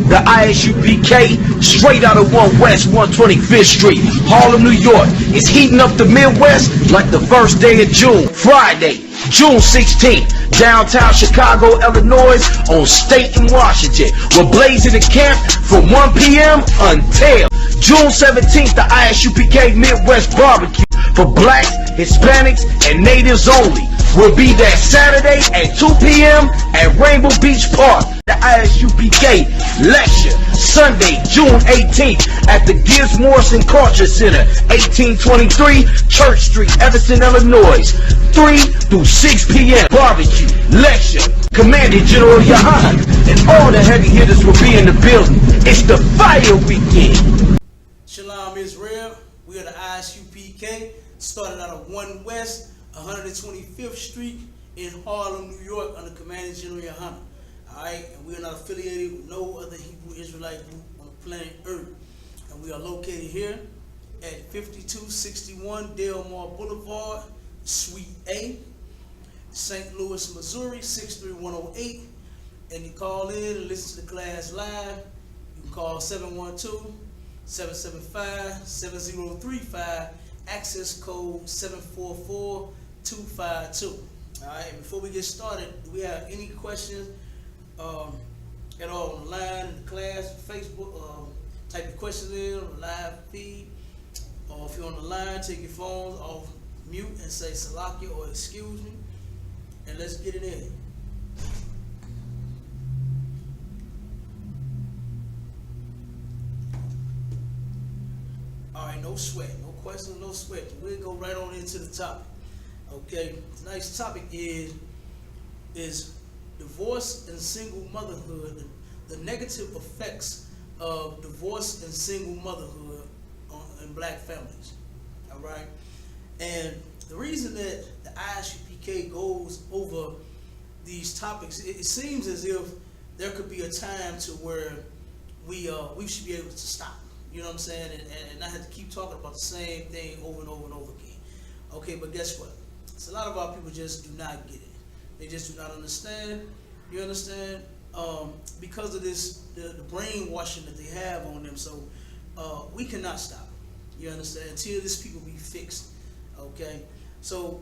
the ISUPK, straight out of 1 West 125th Street, Harlem, New York. It's heating up the Midwest like the first day of June. Friday, June 16th, downtown Chicago, Illinois, on State and Washington. We're blazing the camp from 1 p.m. until June 17th, the ISUPK Midwest Barbecue for blacks, Hispanics, and natives only. We'll be there Saturday at 2 p.m. at Rainbow Beach Park. The ISUPK lecture Sunday, June 18th at the Gibbs Morrison Culture Center, 1823 Church Street, Evanston, Illinois, 3 through 6 p.m. Barbecue, lecture, Commander General Yohanna, and all the heavy hitters will be in the building. It's the fire weekend. Shalom, Israel. We are the I.S.U.P.K. Started out of 1 West 125th Street in Harlem, New York, under Commander General Yohanna. Alright, and we are not affiliated with no other Hebrew Israelite group on the planet Earth. And we are located here at 5261 Delmar Boulevard, Suite A, St. Louis, Missouri, 63108. And you call in and listen to the class live. You can call 712-775-7035, access code 744-252. Alright, and before we get started, do we have any questions at all on the line, in the class, Facebook? Type your questions in on the live feed. Or if you're on the line, take your phones off mute and say Salakia or excuse me. And let's get it in. Alright, no sweat, no question, no sweat. We'll go right on into the topic. Okay, tonight's topic is divorce and single motherhood, the negative effects of divorce and single motherhood in black families. All right, and the reason that the I.S.U.P.K. goes over these topics, it seems as if there could be a time to where we should be able to stop. You know what I'm saying, and not have to keep talking about the same thing over and over and over again. Okay, but guess what? So a lot of our people just do not get it. They just do not understand. You understand? Because of this, the brainwashing that they have on them. So we cannot stop. You understand? Until this people be fixed. Okay? So,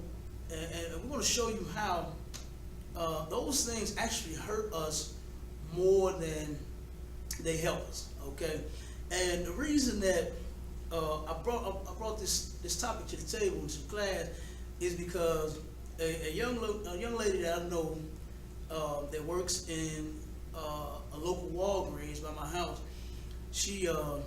and we're going to show you how those things actually hurt us more than they help us. Okay? And the reason that I brought this topic to the table, to class, is because a young lady that I know that works in a local Walgreens by my house, she a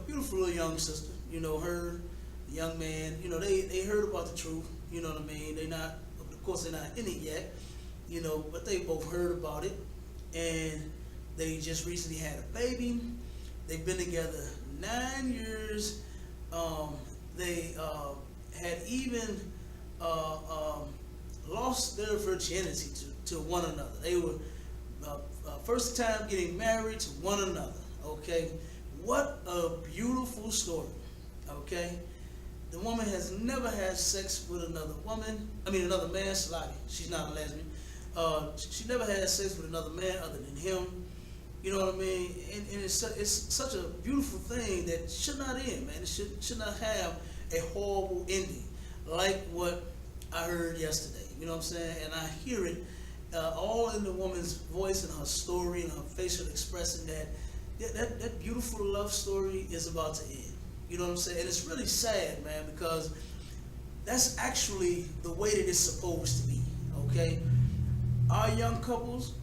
beautiful little young sister. You know, her, the young man, you know, they heard about the truth. You know what I mean? They not, of course, they're not in it yet. You know, but they both heard about it, and they just recently had a baby. They've been together 9 years. They had even lost their virginity to one another. They were first time getting married to one another. Okay, what a beautiful story. Okay, the woman has never had sex with another woman. I mean, another man. She's not a lesbian. She never had sex with another man other than him. You know what I mean? And it's such a beautiful thing that should not end, man. It should not have a horrible ending like what I heard yesterday. You know what I'm saying? And I hear it all in the woman's voice and her story and her facial expression that beautiful love story is about to end. You know what I'm saying? And it's really sad, man, because that's actually the way that it's supposed to be. Okay? Our young couples,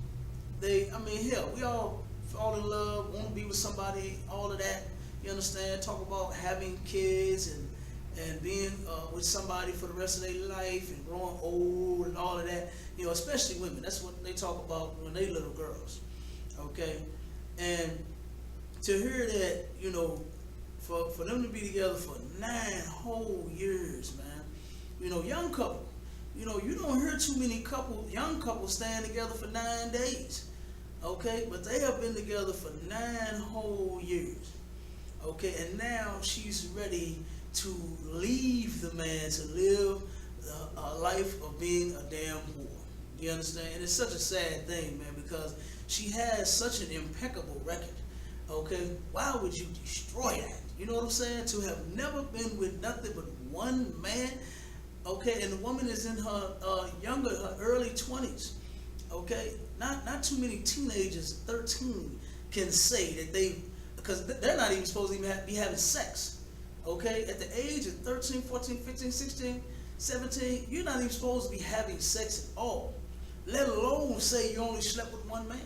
hell, we all fall in love, want to be with somebody, all of that. You understand? Talk about having kids and being with somebody for the rest of their life and growing old and all of that. You know, especially women. That's what they talk about when they little girls. Okay? And to hear that, you know, for them to be together for 9 whole years, man. You know, young couple. You know, you don't hear too many young couples staying together for 9 days. Okay? But they have been together for 9 whole years. Okay? And now she's ready to leave the man to live a life of being a damn whore. You understand? And it's such a sad thing, man, because she has such an impeccable record. Okay, why would you destroy that? You know what I'm saying? To have never been with nothing but one man. Okay, and the woman is in her her early 20s. Okay, not too many teenagers, 13, can say that because they're not even supposed to even be having sex. Okay, at the age of 13, 14, 15, 16, 17, you're not even supposed to be having sex at all, let alone say you only slept with one man.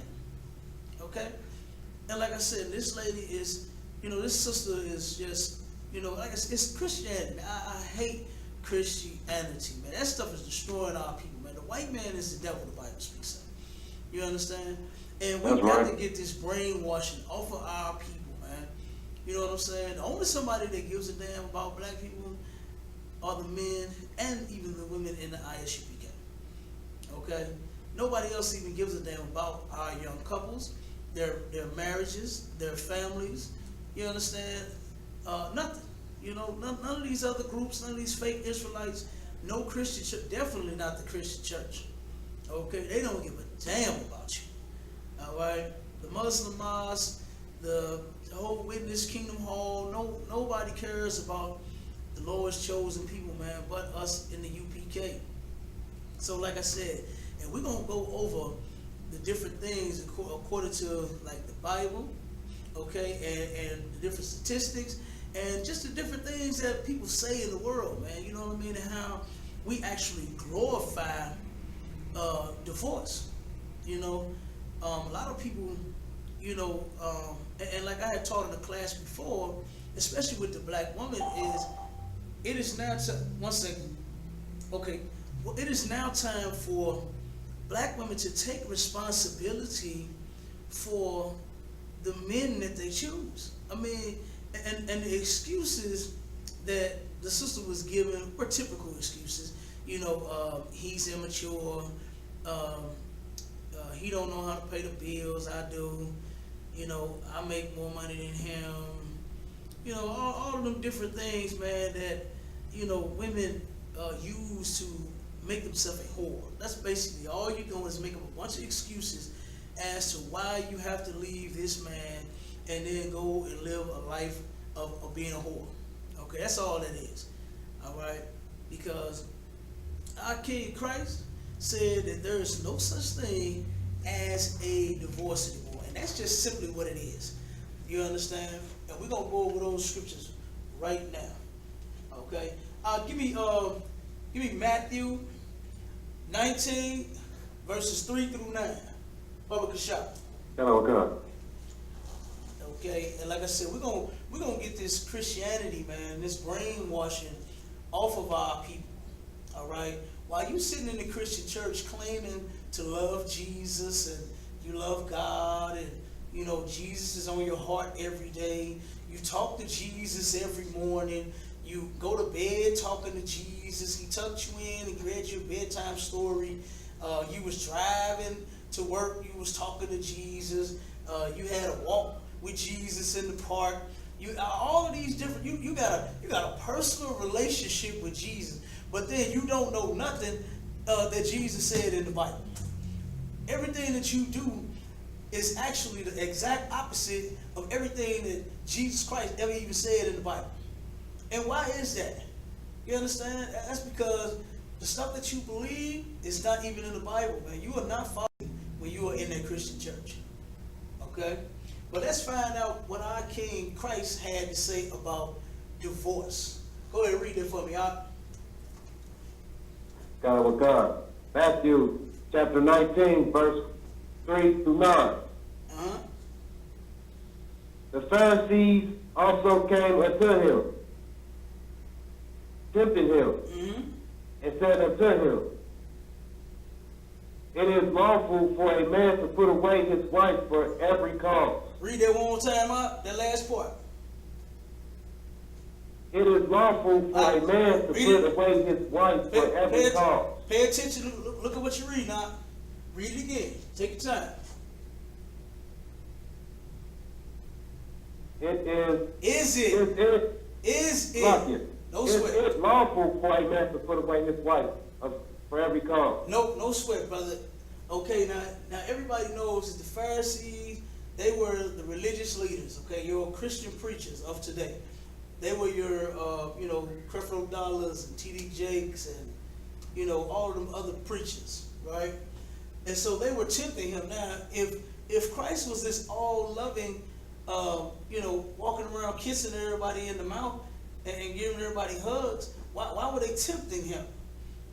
Okay, and like I said, this lady is, this sister is just, like I said, it's Christianity. I hate Christianity, man. That stuff is destroying our people, man. The white man is the devil, the Bible speaks of. You understand? And we got to get this brainwashing off of our people, man. You know what I'm saying? The only somebody that gives a damn about black people are the men and even the women in the I.S.U.P.K. Okay? Nobody else even gives a damn about our young couples, their marriages, their families. You understand? Nothing. None of these other groups, none of these fake Israelites, no Christian church, definitely not the Christian church. Okay? They don't give a damn about you. All right? The Muslim mosque, the whole Witness Kingdom Hall, nobody cares about the Lord's chosen people, man, but us in the UPK. So like I said, and we're going to go over the different things according to like the Bible, okay, and the different statistics, and just the different things that people say in the world, man, you know what I mean, and how we actually glorify divorce. A lot of people, and like I had taught in the class before, especially with the black woman, it is now, one second, okay, well, it is now time for black women to take responsibility for the men that they choose. I mean, and the excuses that the sister was given were typical excuses. He's immature, he don't know how to pay the bills, I do, I make more money than him, all of them different things, man, that, women use to make themselves a whore. That's basically all you're doing, is making a bunch of excuses as to why you have to leave this man and then go and live a life of being a whore. Okay, that's all that is. All right, because our King Christ said that there is no such thing as a divorce anymore, and that's just simply what it is. You understand? And we're gonna go over those scriptures right now. Okay, give me Matthew 19 verses 3 through 9. Public shop. Hello, Okay, and like I said, we're gonna get this Christianity, man, this brainwashing off of our people. All right, while you sitting in the Christian church claiming to love Jesus and you love God and Jesus is on your heart every day. You talk to Jesus every morning. You go to bed talking to Jesus. He tucked you in and read your bedtime story. You was driving to work. You was talking to Jesus. You had a walk with Jesus in the park. All of these different. You got a personal relationship with Jesus, but then you don't know nothing that Jesus said in the Bible. Everything that you do is actually the exact opposite of everything that Jesus Christ ever even said in the Bible. And why is that? You understand? That's because the stuff that you believe is not even in the Bible, man. You are not following when you are in that Christian church. Okay? But let's find out what our King Christ had to say about divorce. Go ahead and read it for me, Out. God with God. Matthew chapter 19, verse 3 through 9. The Pharisees also came unto him, tempted him, and said unto him, it is lawful for a man to put away his wife for every cause. Read that one more time, Out, that last part. It is lawful for a man to put away his wife for every cause. Pay attention. Look at what you read now. Read it again. Take your time. Is it? No sweat. It is lawful for a man to put away his wife for every cause. No sweat, brother. Okay, now everybody knows that the Pharisees, They were the religious leaders, okay, your Christian preachers of today. They were your, Creflo Dollars and T.D. Jakes and, all of them other preachers, right? And so they were tempting him. Now, if Christ was this all-loving, walking around kissing everybody in the mouth and giving everybody hugs, why were they tempting him?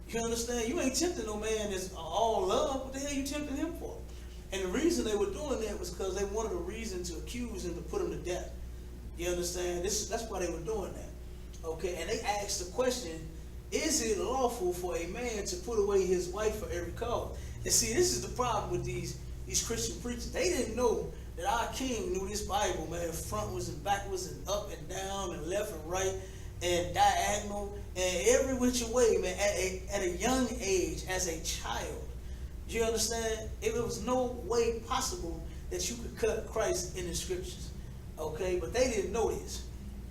You understand? You ain't tempting no man that's all love. What the hell you tempting him for? And the reason they were doing that was because they wanted a reason to accuse him, to put him to death. You understand? That's why they were doing that. Okay, and they asked the question, is it lawful for a man to put away his wife for every cause? And see, this is the problem with these Christian preachers. They didn't know that our king knew this Bible, man, frontwards and backwards and up and down and left and right and diagonal and every which way, man, at a young age, as a child. Do you understand? There was no way possible that you could cut Christ in the scriptures. Okay, but they didn't know this.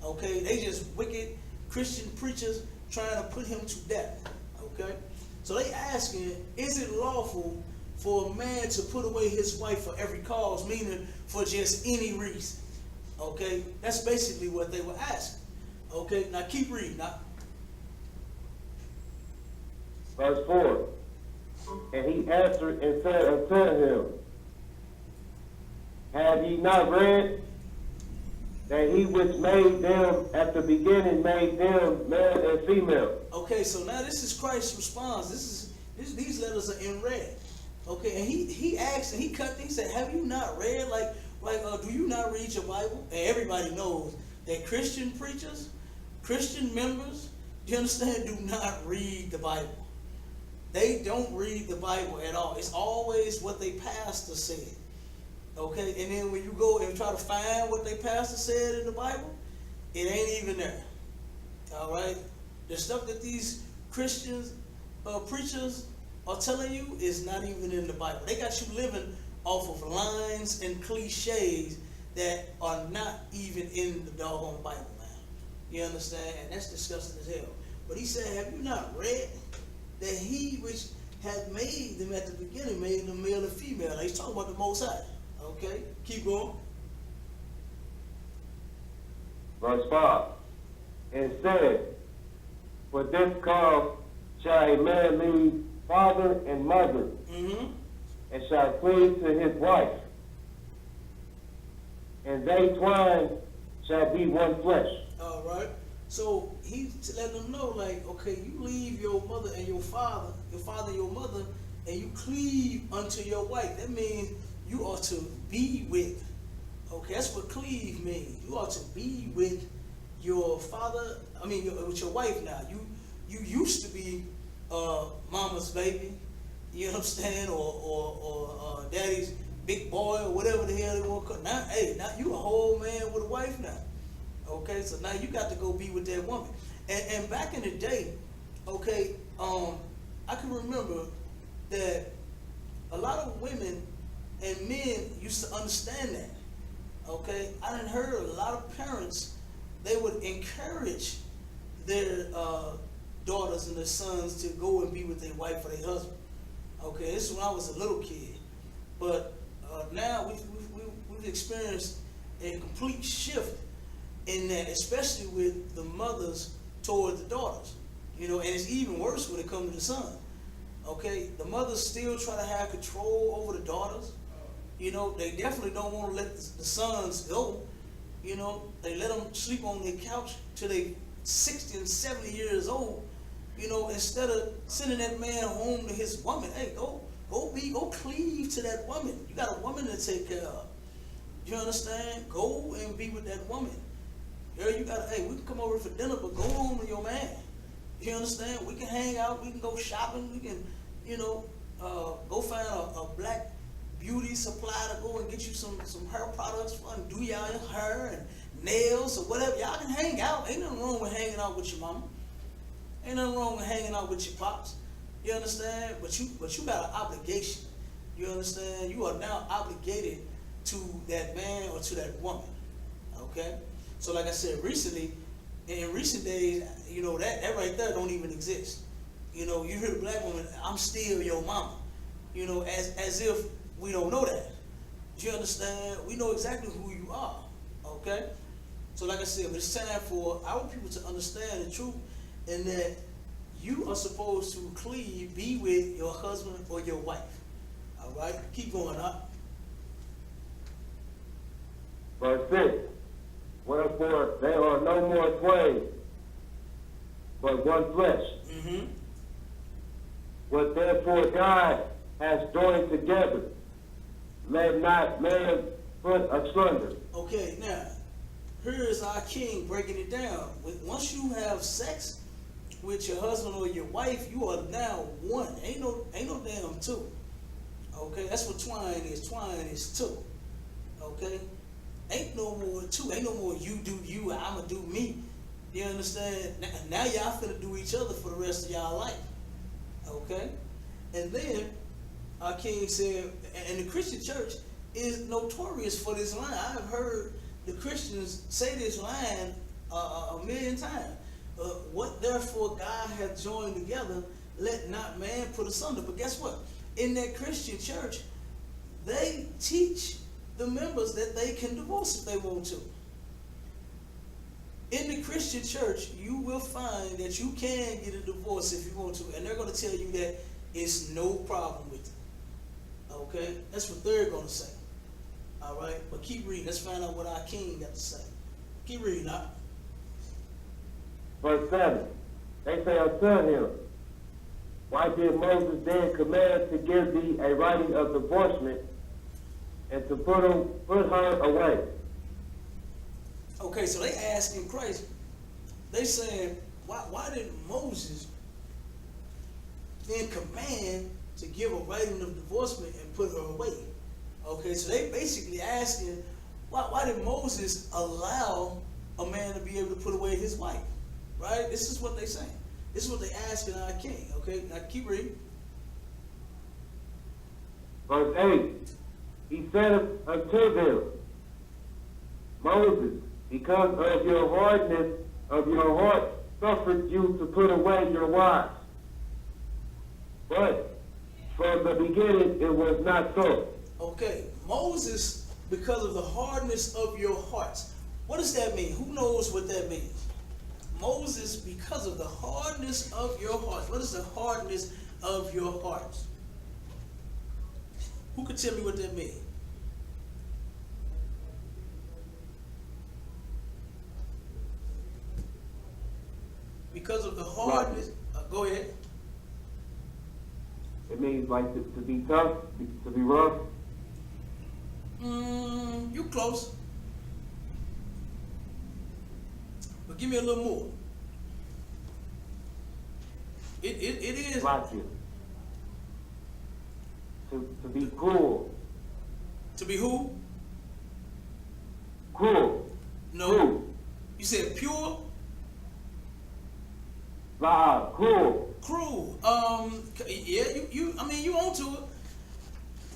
Okay, they just wicked Christian preachers trying to put him to death. Okay, so they asking, is it lawful for a man to put away his wife for every cause, meaning for just any reason? Okay, that's basically what they were asking. Okay, now keep reading. Now, Verse 4. And he answered and said unto him, have ye not read that he which made them at the beginning made them male and female? okay, so now this is Christ's response. These letters are in red. Okay, and he asked and he cut things. He said, have you not read? Do you not read your Bible? And everybody knows that Christian preachers, Christian members, do you understand, do not read the Bible. They don't read the Bible at all. It's always what they pastor said. Okay, and then when you go and try to find what they pastor said in the Bible, it ain't even there. All right, the stuff that these Christians preachers are telling you is not even in the Bible. They got you living off of lines and cliches that are not even in the doggone Bible, man. You understand? And that's disgusting as hell. But he said, have you not read that he which had made them at the beginning made them male and female? Now he's talking about the Most High. Okay, keep going. Verse 5. And said, for this cause shall a man leave father and mother, and shall cleave to his wife, and they twine shall be one flesh. All right. So he's letting them know, like, okay, you leave your mother and your father and your mother, and you cleave unto your wife. That means you are to be with. Okay, that's what cleave means. You are to be with your father. With your wife now. You used to be mama's baby. You know what I'm saying? Or daddy's big boy or whatever the hell they want to call. Now, now you a whole man with a wife now. Okay, so now you got to go be with that woman. And back in the day, okay, I can remember that a lot of women and men used to understand that. Okay, I done heard a lot of parents, they would encourage their daughters and their sons to go and be with their wife or their husband. Okay, this is when I was a little kid. But now we've experienced a complete shift in that, especially with the mothers toward the daughters. And it's even worse when it comes to the son. Okay, the mothers still try to have control over the daughters. They definitely don't want to let the sons go. They let them sleep on their couch till they 60 and 70 years old. Instead of sending that man home to his woman, hey, go cleave to that woman. You got a woman to take care of. You understand? Go and be with that woman. Girl, we can come over for dinner, but go home with your man. You understand? We can hang out, we can go shopping, we can, go find a black beauty supply to go and get you some hair products and do y'all hair and nails or whatever. Y'all can hang out. Ain't nothing wrong with hanging out with your mama. Ain't nothing wrong with hanging out with your pops. You understand? But you got an obligation. You understand? You are now obligated to that man or to that woman. Okay? So like I said, in recent days, that right there don't even exist. You hear the black woman, I'm still your mama. As if we don't know that. Do you understand? We know exactly who you are. Okay? So like I said, it's time for our people to understand the truth, and that you are supposed to cleave, be with your husband or your wife. All right? Keep going up. Verse 6. Wherefore they are no more twain, but one flesh. Mm-hmm. What therefore God has joined together, let not man put asunder. Okay, now, here is our king breaking it down. Once you have sex with your husband or your wife, you are now one. Ain't no damn two. Okay, that's what twine is. Twine is two. Okay? Ain't no more two. Ain't no more you do you, I'ma do me. You understand? Now y'all finna do each other for the rest of y'all life. Okay? And then our king said, and the Christian church is notorious for this line. I've heard the Christians say this line a million times. What therefore God hath joined together, let not man put asunder. But guess what? In that Christian church, they teach the members that they can divorce if they want to. In the Christian church, you will find that you can get a divorce if you want to, and they're going to tell you that it's no problem with it. Okay? That's what they're going to say. All right? But keep reading. Let's find out what our king got to say. Keep reading up. Verse 7. They say unto him, why did Moses then command to give thee a writing of divorcement and to put her away? Okay, so they asking Christ, they saying, why did Moses then command to give a writing of divorcement and put her away? Okay, so they basically asking, why did Moses allow a man to be able to put away his wife? Right? This is what they saying. This is what they asking our king. Okay, now keep reading. Verse 8. He said unto them, Moses, because of your hardness of your heart, suffered you to put away your wives. But from the beginning it was not so. Okay, Moses, because of the hardness of your hearts. What does that mean? Who knows what that means? Moses, because of the hardness of your hearts. What is the hardness of your hearts? Who could tell me what that means? Because of the hardness. Go ahead. It means like to be tough, to be rough. You close. But give me a little more. It is. Like you. To be cruel. To be who? Cruel. No. Cruel. You said pure? Cruel. Cruel. Yeah, you I mean, you onto it.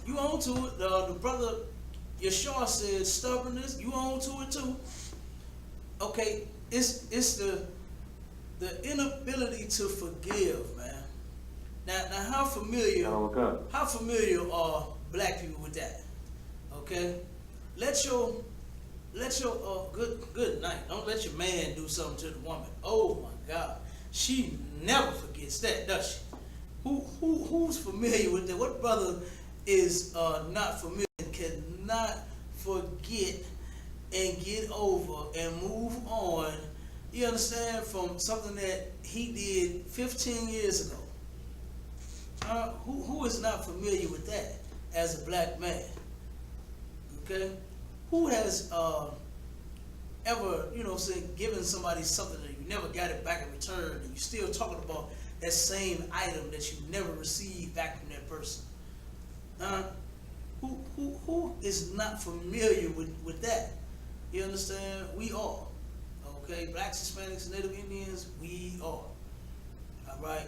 You onto it. The brother Yeshua said stubbornness. You onto it too. Okay, it's the inability to forgive, man. Now how familiar are black people with that? Okay? Let your good night. Don't let your man do something to the woman. Oh my God. She never forgets that, does she? Who's familiar with that? What brother is not familiar and cannot forget and get over and move on, you understand, from something that he did 15 years ago? Who is not familiar with that as a black man? Okay? Who has ever, given somebody something that you never got it back in return, and you still talking about that same item that you never received back from that person? Who is not familiar with that? You understand? We are. Okay? Blacks, Hispanics, Native Indians, we are. All right?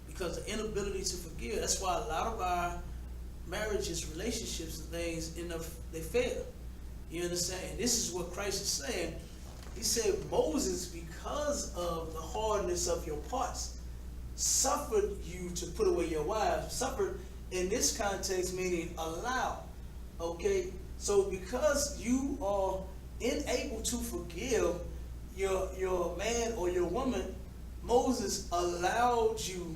Because the inability to forgive, that's why a lot of our marriages, relationships, and things they fail. You understand? And this is what Christ is saying. He said, Moses, because of the hardness of your parts, suffered you to put away your wives. Suffered in this context meaning allow. Okay? So because you are unable to forgive your man or your woman, Moses allowed you.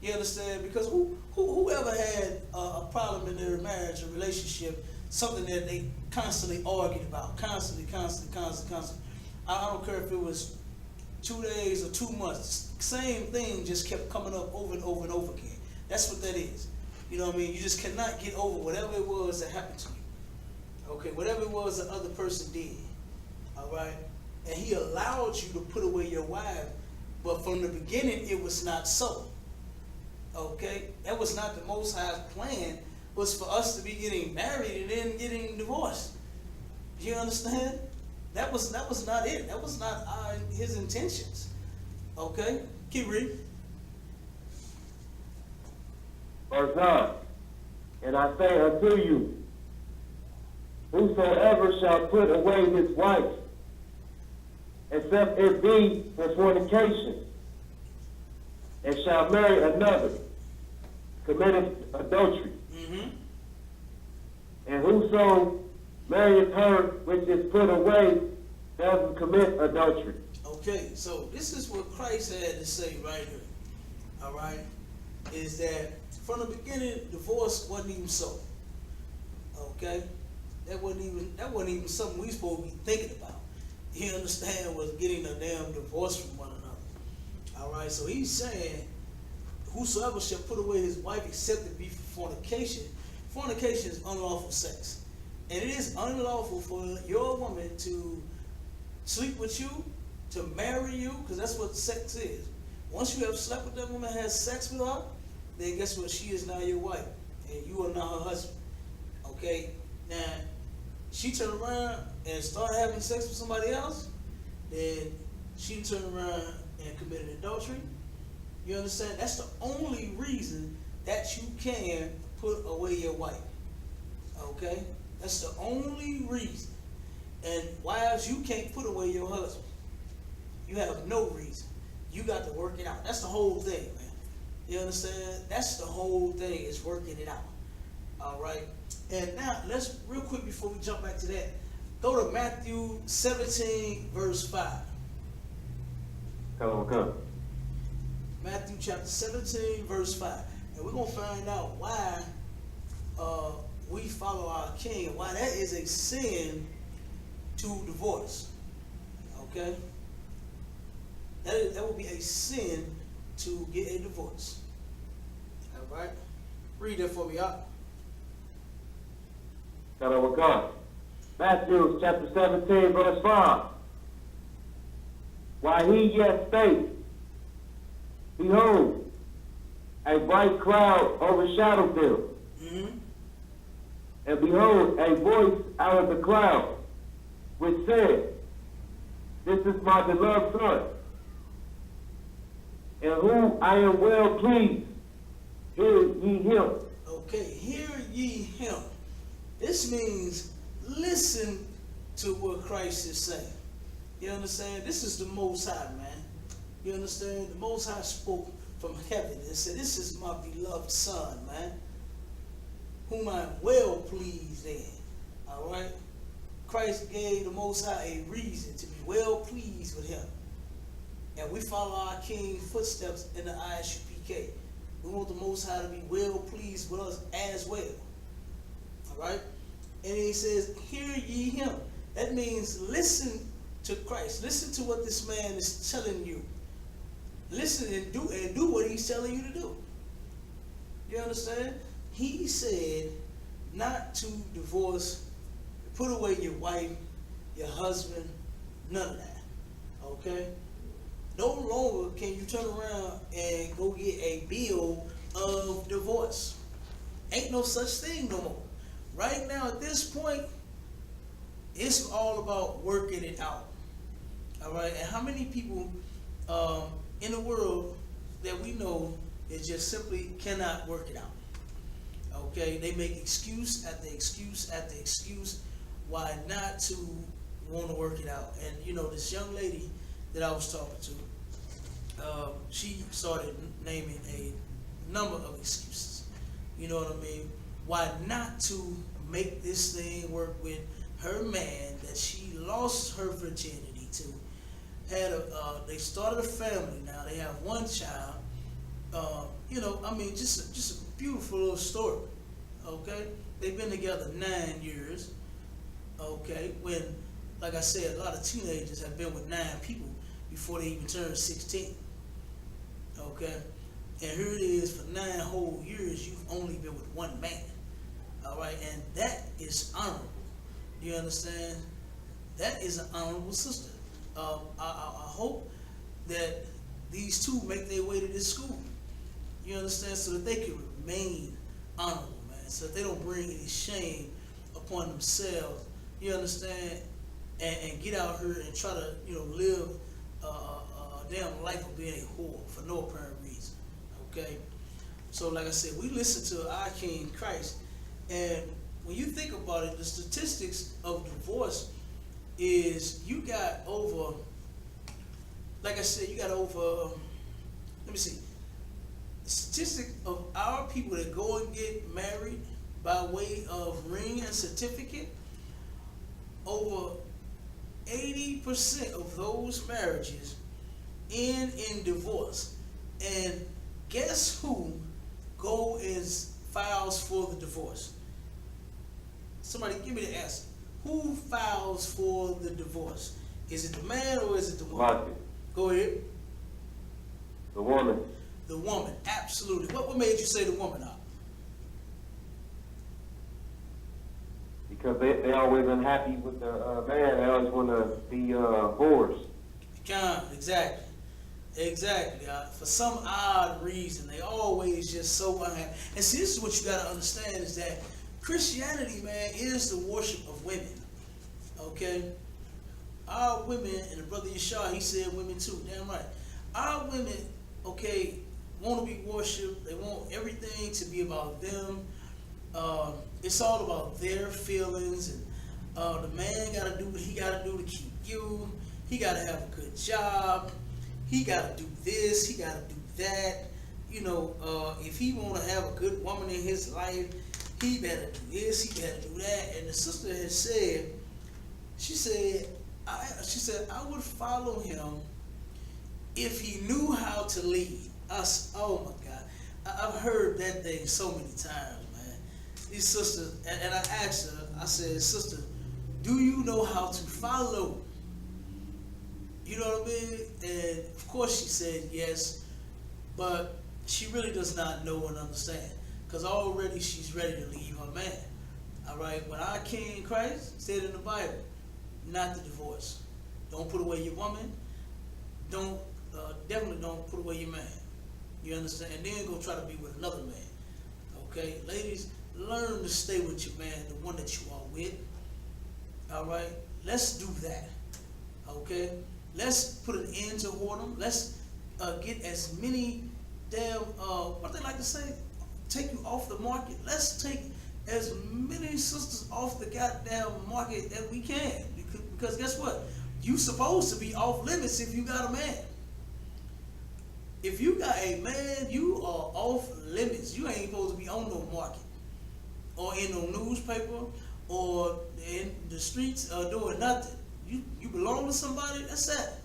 You understand? Because whoever had a problem in their marriage or relationship, something that they constantly argued about, constantly. I don't care if it was 2 days or 2 months, same thing just kept coming up over and over and over again. That's what that is. You know what I mean? You just cannot get over whatever it was that happened to you. Okay, whatever it was the other person did. All right? And he allowed you to put away your wife, but from the beginning it was not so. Okay? That was not the Most High's plan, was for us to be getting married and then getting divorced. You understand? That was not it. That was not his intentions. Okay? Keep reading. Verse 9. And I say unto you, whosoever shall put away his wife, except it be for fornication, and shall marry another, committeth adultery. And whoso marrieth her which is put away doesn't commit adultery. Okay, so this is what Christ had to say right here. All right, is that from the beginning, divorce wasn't even so. Okay, that wasn't even something we supposed to be thinking about. You understand? Was getting a damn divorce from one another. All right, so he's saying, whosoever shall put away his wife except it be for fornication. Fornication is unlawful sex. And it is unlawful for your woman to sleep with you, to marry you, because that's what sex is. Once you have slept with that woman, has sex with her, then guess what? She is now your wife, and you are now her husband. Okay? Now, she turn around and start having sex with somebody else, then she turn around and committed adultery. You understand? That's the only reason that you can put away your wife. Okay? That's the only reason. And wives, you can't put away your husband. You have no reason. You got to work it out. That's the whole thing, man. You understand? That's the whole thing, is working it out. All right? And now, let's, real quick before we jump back to that, go to Matthew 17, verse 5. Come. Matthew chapter 17, verse 5. And we're going to find out why we follow our king, and why that is a sin to divorce. Okay? That would be a sin to get a divorce. All right? Read that for me out. Come. Matthew chapter 17, verse 5. While he yet spake, behold, a bright cloud overshadowed them. And behold, a voice out of the cloud, which said, This is my beloved Son, in whom I am well pleased. Hear ye him. Okay, hear ye him. This means listen to what Christ is saying. You understand? This is the Most High, man. You understand? The Most High spoke from heaven and said, This is my beloved Son, man, whom I am well pleased in. All right? Christ gave the Most High a reason to be well pleased with him. And we follow our King's footsteps in the I.S.U.P.K. We want the Most High to be well pleased with us as well. All right? And he says, hear ye him. That means listen to Christ. Listen to what this man is telling you. Listen and do what he's telling you to do. You understand? He said not to divorce, put away your wife, your husband, none of that. Okay? No longer can you turn around and go get a bill of divorce. Ain't no such thing no more. Right now, at this point, it's all about working it out. All right? And how many people in the world that we know that just simply cannot work it out? Okay? They make excuse after excuse after excuse why not to want to work it out. And, you know, this young lady that I was talking to, she started naming a number of excuses. You know what I mean? Why not to make this thing work with her man that she lost her virginity to. They started a family now. They have one child. You know, I mean, just a beautiful little story. Okay, they've been together 9 years. Okay, when, like I said, a lot of teenagers have been with 9 people before they even turn 16. Okay, and here it is, for 9 whole years, you've only been with one man. All right, and that is honorable. You understand? That is an honorable sister. I hope that these two make their way to this school. You understand? So that they can remain honorable, man. So that they don't bring any shame upon themselves. You understand? And get out here and try to, you know, live a damn life of being a whore for no apparent reason. Okay? So like I said, we listen to our King Christ, and when you think about it, the statistics of divorce is you got over, like I said, you got over, let me see, the statistic of our people that go and get married by way of ring and certificate, over 80% of those marriages end in divorce. And guess who go and files for the divorce? Somebody give me the answer. Who files for the divorce? Is it the man or is it the woman? Market. Go ahead. The woman. The woman, absolutely. What made you say the woman out? Because they always unhappy with the man. They always want to be whores. Exactly. Exactly. For some odd reason, they always just so unhappy. And see, this is what you got to understand, is that Christianity, man, is the worship of women. Okay? Our women, and the brother Yeshua, he said women too, damn right. Our women, okay, want to be worshipped. They want everything to be about them. It's all about their feelings, and the man got to do what he got to do to keep you. He got to have a good job. He got to do this. He got to do that. You know, if he want to have a good woman in his life, he better do this. He better do that. And the sister has said, she said, I would follow him if he knew how to lead us. Oh my God, I've heard that thing so many times, man. These sisters, and I asked her, I said, sister, do you know how to follow? You know what I mean? And of course she said yes, but she really does not know and understand, because already she's ready to leave her man. All right, when our King Christ said in the Bible, not to divorce. Don't put away your woman. Don't definitely don't put away your man. You understand? And then go try to be with another man. Okay, ladies, learn to stay with your man, the one that you are with. All right, let's do that. Okay, let's put an end to whoredom. Let's get as many damn what they like to say, take you off the market. Let's take as many sisters off the goddamn market as we can. Because guess what? You supposed to be off limits if you got a man. If you got a man, you are off limits. You ain't supposed to be on no market, or in no newspaper, or in the streets, doing nothing. You belong to somebody, that's that.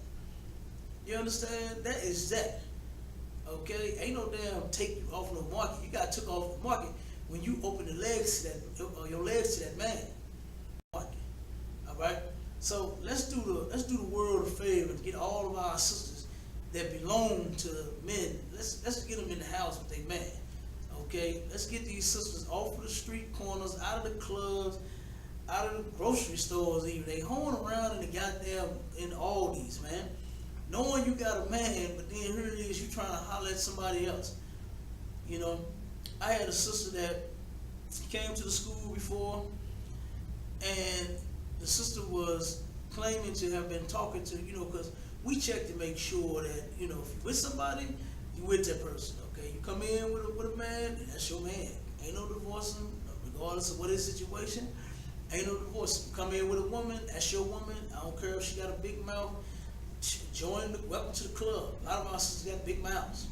You understand? That is that. Okay? Ain't no damn take you off no market. You got took off the market when you open the legs to that, your legs to that man. Market. All right? So let's do the world a favor and get all of our sisters that belong to the men. Let's get them in the house with their man. Okay? Let's get these sisters off of the street corners, out of the clubs, out of the grocery stores even. They hoeing around in the goddamn in Aldi's, man. Knowing you got a man, but then here it is, you trying to holler at somebody else. You know, I had a sister that came to the school before, and the sister was claiming to have been talking to, you know, because we check to make sure that, you know, if you're with somebody, you're with that person, okay? You come in with a man, that's your man. Ain't no divorcing, regardless of what his situation. Ain't no divorce. You come in with a woman, that's your woman. I don't care if she got a big mouth. Welcome to the club. A lot of our sisters got big mouths.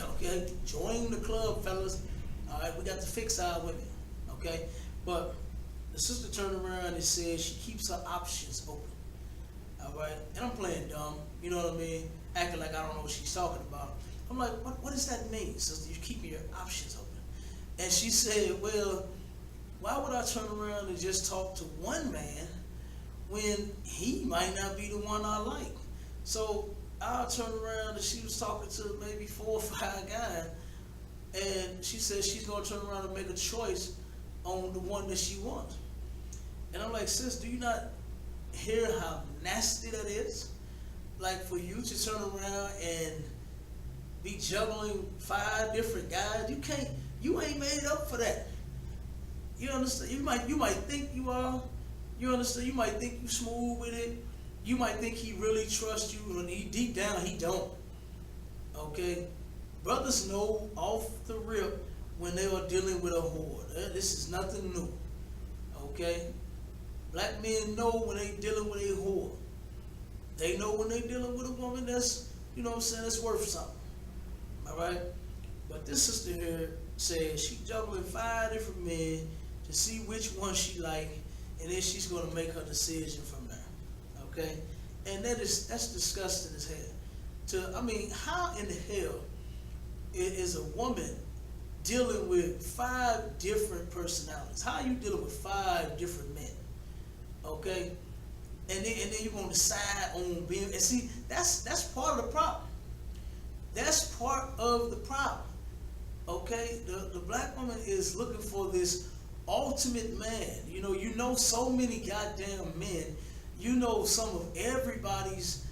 Okay? Join the club, fellas. All right, we got to fix our women. Okay? But the sister turned around and said she keeps her options open. All right, and I'm playing dumb, you know what I mean? Acting like I don't know what she's talking about. I'm like, what does that mean, sister? You're keeping your options open. And she said, well, why would I turn around and just talk to one man when he might not be the one I like? So I turned around and she was talking to maybe 4 or 5 guys, and she said she's gonna turn around and make a choice on the one that she wants. And I'm like, sis, do you not hear how nasty that is? Like, for you to turn around and be juggling 5 different guys, you ain't made up for that. You understand? You might think you are. You understand? You might think you smooth with it. You might think he really trusts you, and deep down he don't. Okay? Brothers know off the rip when they are dealing with a whore. This is nothing new. Okay? Black men know when they dealing with a whore. They know when they dealing with a woman that's, you know what I'm saying, that's worth something. Alright? But this sister here says she juggling 5 different men to see which one she like, and then she's gonna make her decision from there. Okay? And that's disgusting as hell. I mean, how in the hell is a woman dealing with 5 different personalities? How are you dealing with 5 different men? Okay? And then you're gonna decide on being, and see, that's part of the problem. That's part of the problem. Okay? The black woman is looking for this ultimate man. You know so many goddamn men. You know some of everybody's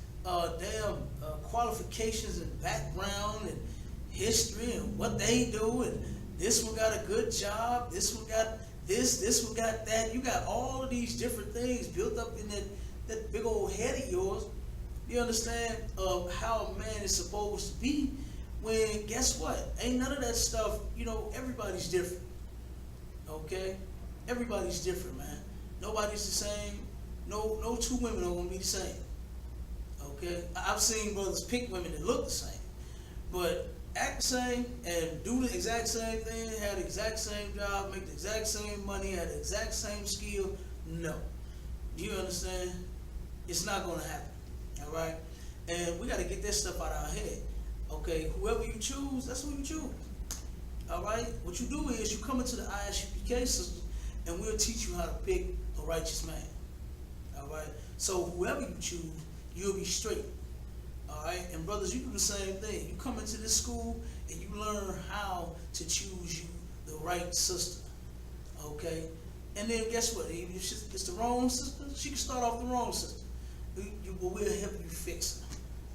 qualifications and background and history and what they do, and this one got a good job, this one got this one got that. You got all of these different things built up in that big old head of yours. You understand of how a man is supposed to be, when guess what? Ain't none of that stuff, everybody's different. Okay? Everybody's different, man. Nobody's the same. No 2 women are gonna be the same. Okay? I've seen brothers pick women that look the same, but act the same and do the exact same thing, have the exact same job, make the exact same money, have the exact same skill. No. You understand? It's not gonna happen. All right? And we got to get that stuff out of our head. Okay? Whoever you choose, that's who you choose. All right? What you do is you come into the I.S.U.P.K system, and we'll teach you how to pick a righteous man. All right? So whoever you choose, you'll be straight. All right? And brothers, you do the same thing. You come into this school and you learn how to choose you the right sister. Okay? And then guess what? If it's the wrong sister, she can start off the wrong sister. But we'll help you fix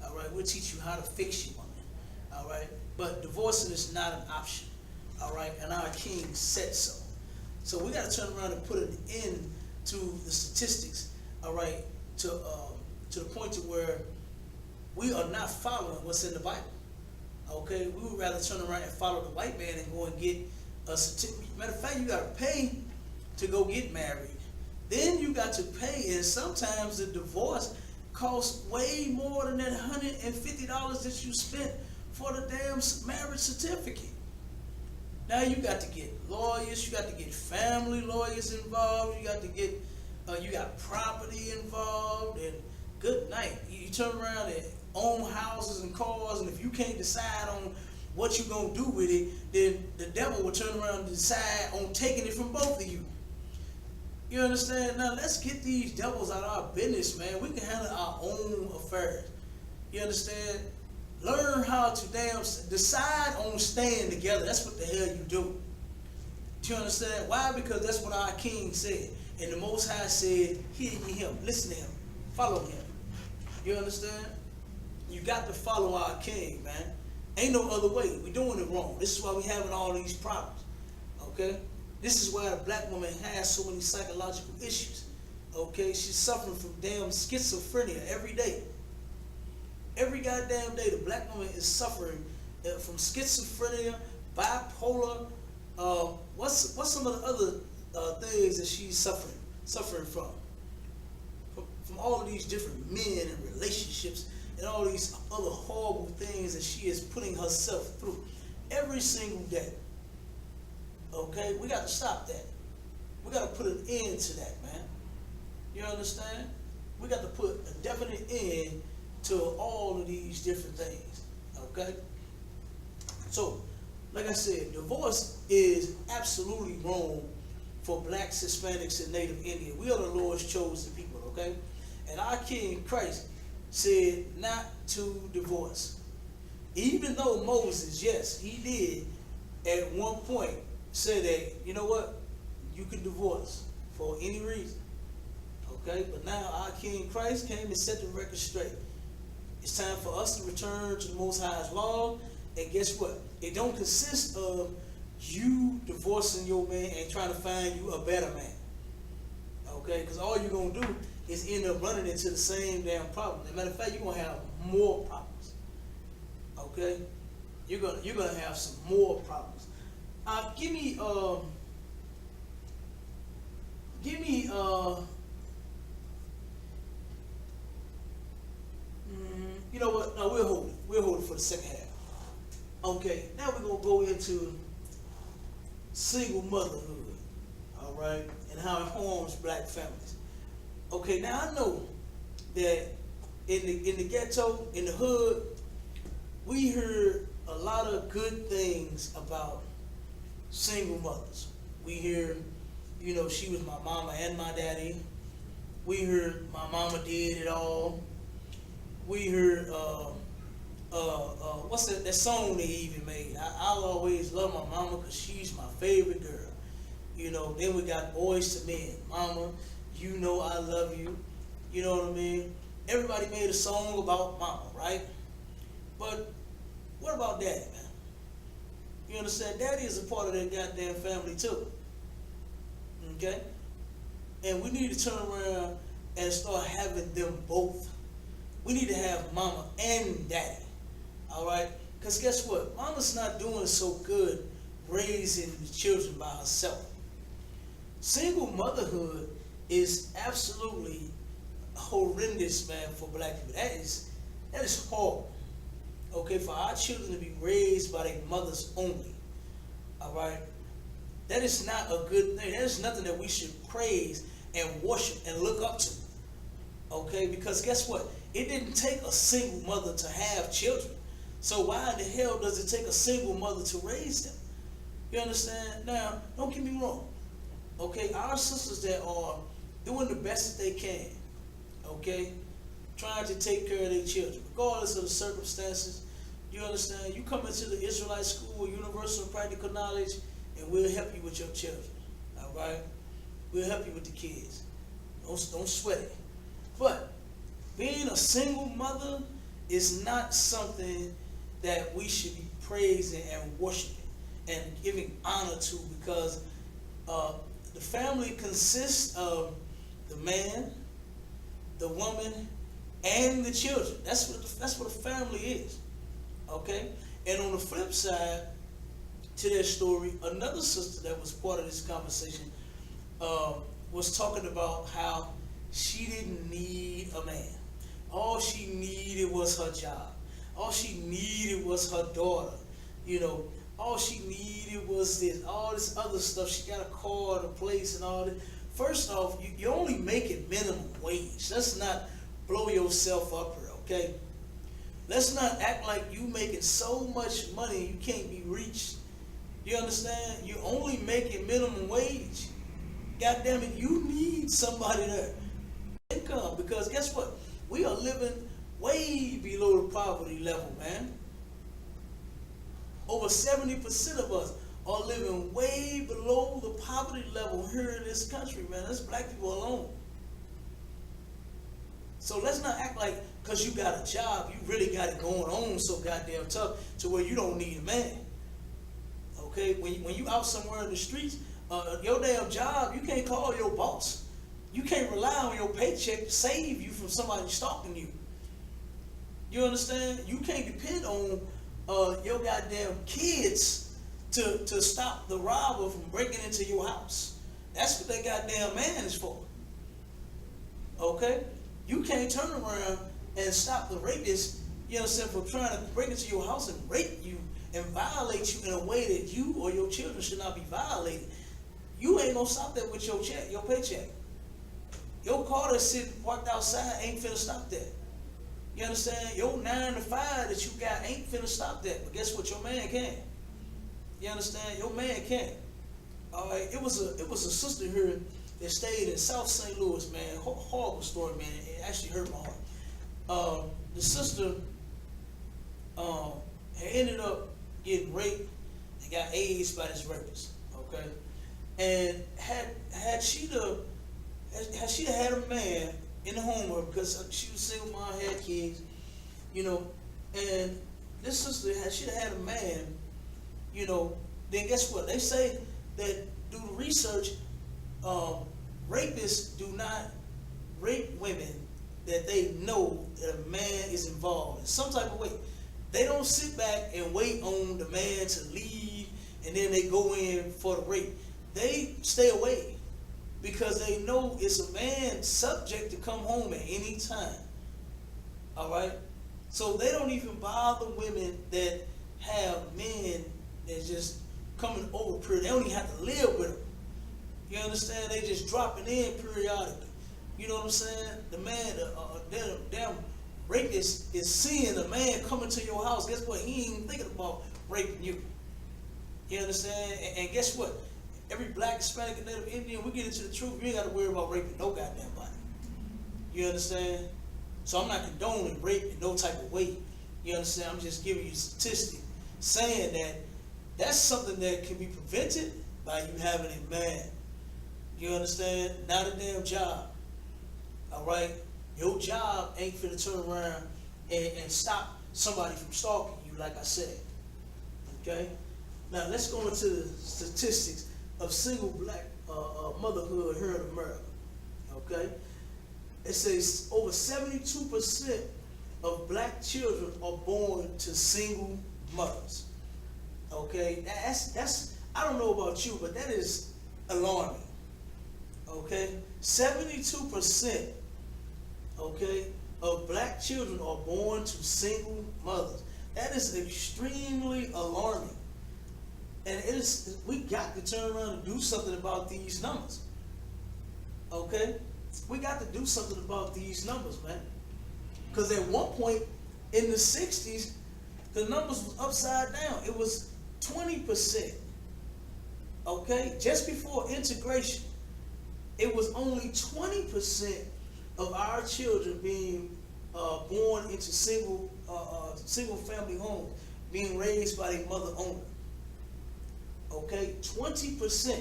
her. All right? We'll teach you how to fix your woman. All right? But divorcing is not an option. All right? And our king said so. So we got to turn around and put an end to the statistics. All right? To the point to where we are not following what's in the Bible. Okay? We would rather turn around and follow the white man and go and get a certificate. Matter of fact, you got to pay to go get married. Then you got to pay, and sometimes the divorce costs way more than that $150 that you spent for the damn marriage certificate. Now you got to get lawyers, you got to get family lawyers involved, you got to get, you got property involved, and good night. You turn around and own houses and cars, and if you can't decide on what you're going to do with it, then the devil will turn around and decide on taking it from both of you. You understand? Now let's get these devils out of our business, man. We can handle our own affairs. You understand? Learn how to decide on staying together. That's what the hell you do. Do you understand? Why? Because that's what our king said. And the Most High said, hear ye him, listen to him, follow him. You understand? You got to follow our king, man. Ain't no other way. We're doing it wrong. This is why we're having all these problems. Okay? This is why the black woman has so many psychological issues. Okay? She's suffering from damn schizophrenia every day. Every goddamn day, the black woman is suffering from schizophrenia, bipolar. What's some of the other things that she's suffering from? From all of these different men and relationships and all these other horrible things that she is putting herself through every single day. Okay, we got to stop that. We got to put an end to that, man. You understand? We got to put a definite end to all of these different things, okay? So, like I said, divorce is absolutely wrong for blacks, Hispanics, and Native Indians. We are the Lord's chosen people, okay? And our King Christ said not to divorce. Even though Moses, yes, he did at one point say that, you know what, you can divorce for any reason, okay? But now our King Christ came and set the record straight. It's time for us to return to the Most High's law, and guess what? It don't consist of you divorcing your man and trying to find you a better man, okay? Because all you're going to do is end up running into the same damn problem. As a matter of fact, you're going to have more problems, okay? You're gonna have some more problems. Give me you know what? No, we'll hold it. We'll hold it for the second half. Okay, now we're gonna go into single motherhood, all right, and how it harms black families. Okay, now I know that in the ghetto, in the hood, we heard a lot of good things about single mothers. We hear, you know, she was my mama and my daddy. We heard my mama did it all. We heard what's that song they even made? I'll always love my mama because she's my favorite girl. You know, then we got Boys to Men. Mama, you know I love you. You know what I mean? Everybody made a song about mama, right? But what about daddy, man? You understand? Daddy is a part of that goddamn family too. Okay? And we need to turn around and start having them both. We need to have mama and daddy. All right? Because guess what? Mama's not doing so good raising the children by herself. Single motherhood is absolutely horrendous, man, for black people. That is horrible. Okay, for our children to be raised by their mothers only. All right? That is not a good thing. That is nothing that we should praise and worship and look up to. Okay, because guess what? It didn't take a single mother to have children. So why in the hell does it take a single mother to raise them? You understand? Now, don't get me wrong. Okay, our sisters that are doing the best that they can, okay, trying to take care of their children, regardless of the circumstances. You understand? You come into the Israelite school, universal and practical knowledge, and we'll help you with your children. All right? We'll help you with the kids. Don't sweat it. But being a single mother is not something that we should be praising and worshiping and giving honor to, because the family consists of the man, the woman, and the children. That's what a family is. Okay? And on the flip side to that story, another sister that was part of this conversation was talking about how she didn't need a man. All she needed was her job. All she needed was her daughter. You know, all she needed was this, all this other stuff. She got a car and a place and all that. First off, you're only making minimum wage. Let's not blow yourself up here, okay? Let's not act like you making so much money you can't be reached. You understand? You're only making minimum wage. God damn it, you need somebody there. Income, because guess what? We are living way below the poverty level, man. Over 70% of us are living way below the poverty level here in this country, man. That's black people alone. So let's not act like because you got a job, you really got it going on so goddamn tough to where you don't need a man. Okay? When you out somewhere in the streets, your damn job, you can't call your boss. You can't rely on your paycheck to save you from somebody stalking you. You understand? You can't depend on your goddamn kids to stop the robber from breaking into your house. That's what that goddamn man is for. Okay? You can't turn around and stop the rapist, you know what I'm saying, from trying to break into your house and rape you and violate you in a way that you or your children should not be violated. you ain't gonna stop that with your check, your paycheck. Your car that's sitting parked outside ain't finna stop that. You understand? Your 9 to 5 that you got ain't finna stop that. But guess what? Your man can. You understand? Your man can. All right. It was a sister here that stayed in South St. Louis, man. Horrible story, man. It actually hurt my heart. The sister had ended up getting raped and got AIDS by this rapist. Okay. And had she had a man in the home with her, because she was single mom, had kids, you know, and this sister had had a man, you know, then guess what? They say that due to research, rapists do not rape women that they know that a man is involved in some type of way. They don't sit back and wait on the man to leave and then they go in for the rape. They stay away because they know it's a man subject to come home at any time. All right? So they don't even bother women that have men that's just coming over period. They don't even have to live with them. You understand? They just dropping in periodically. You know what I'm saying? The man, damn rapist is seeing a man coming to your house. Guess what? He ain't even thinking about raping you. You understand? And guess what? Every black, Hispanic, and Native Indian, we get into the truth. You ain't got to worry about raping no goddamn body. You understand? So I'm not condoning rape in no type of way. You understand? I'm just giving you a statistic saying that that's something that can be prevented by you having a man. You understand? Not a damn job. All right? Your job ain't finna turn around and stop somebody from stalking you, like I said. Okay? Now let's go into the statistics of single black motherhood here in America. Okay? It says over 72% of black children are born to single mothers. Okay? That's I don't know about you, but that is alarming. Okay? 72%, okay, of black children are born to single mothers. That is extremely alarming. And we got to turn around and do something about these numbers. Okay? We got to do something about these numbers, man. Because at one point in the 60s, the numbers was upside down. It was 20%. Okay? Just before integration, it was only 20% of our children being born into single family homes, being raised by their mother owner. Okay, 20%.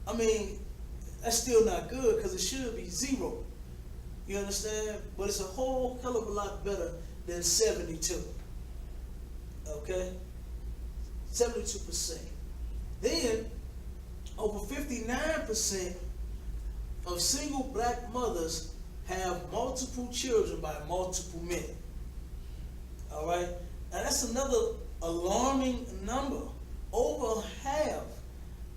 I mean, that's still not good because it should be 0. You understand? But it's a whole hell of a lot better than 72. Okay? 72%. Then, over 59% of single black mothers have multiple children by multiple men. All right? Now, that's another alarming number. Over half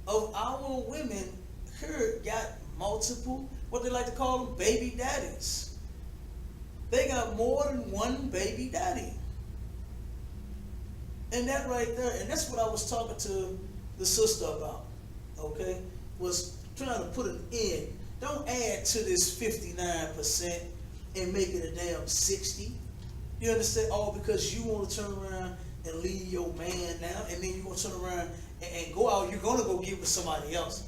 of our women here got multiple, what they like to call them, baby daddies. They got more than one baby daddy. And that right there, and that's what I was talking to the sister about, okay, was trying to put an end. Don't add to this 59% and make it a damn 60. You understand? All because you want to turn around and leave your man now, and then you're going to turn around and go out, you're going to go get with somebody else.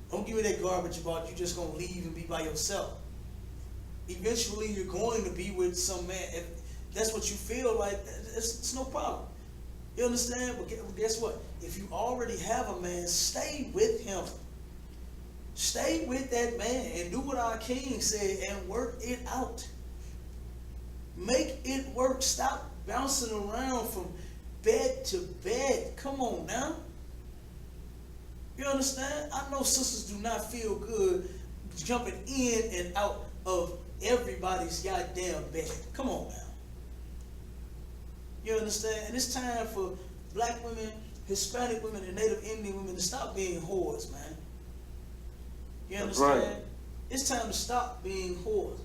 Don't give me that garbage about you just going to leave and be by yourself. Eventually, you're going to be with some man. If that's what you feel like, it's no problem. You understand? But guess what? If you already have a man, stay with him. Stay with that man and do what our king said and work it out. Make it work. Stop bouncing around from bed to bed. Come on now. You understand? I know sisters do not feel good jumping in and out of everybody's goddamn bed. Come on now. You understand? And it's time for black women, Hispanic women, and Native Indian women to stop being whores, man. You understand? Right. It's time to stop being whores.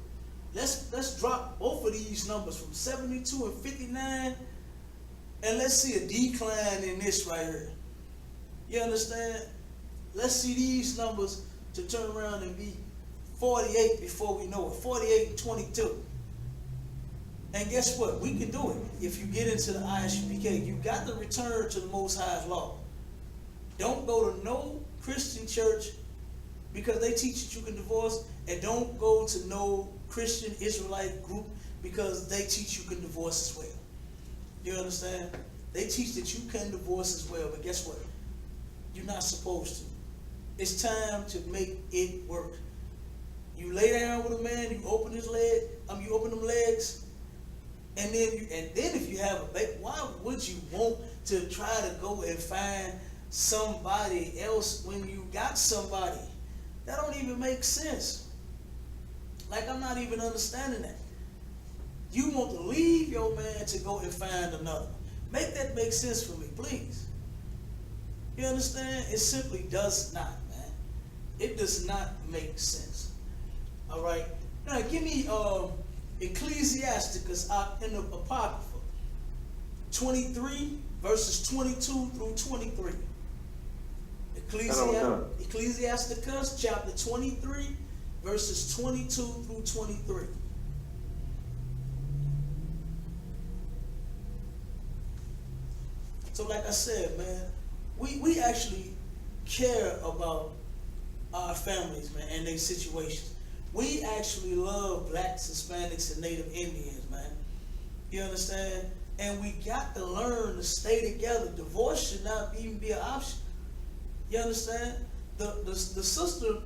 Let's drop both of these numbers from 72 and 59, and let's see a decline in this right here. You understand? let's see these numbers to turn around and be 48 before we know it. 48 and 22. And guess what? We can do it if you get into the ISUPK. You got to return to the Most High's law. Don't go to no Christian church because they teach that you can divorce, and don't go to no Christian Israelite group because they teach you can divorce as well. You understand? They teach that you can divorce as well, but guess what? You're not supposed to. It's time to make it work. You lay down with a man, you open his leg, you open them legs, and then if you have a baby, why would you want to try to go and find somebody else when you got somebody? That don't even make sense. Like, I'm not even understanding that. You want to leave your man to go and find another. Make that make sense for me, please. You understand? It simply does not, man. It does not make sense. All right. Now, give me Ecclesiasticus in the Apocrypha, 23 verses 22 through 23. Ecclesiasticus chapter 23 verses 22 through 23. So like I said, man, we actually care about our families, man, and their situations. We actually love blacks, Hispanics, and Native Indians, man. You understand? And we got to learn to stay together. Divorce should not even be an option. You understand? The sister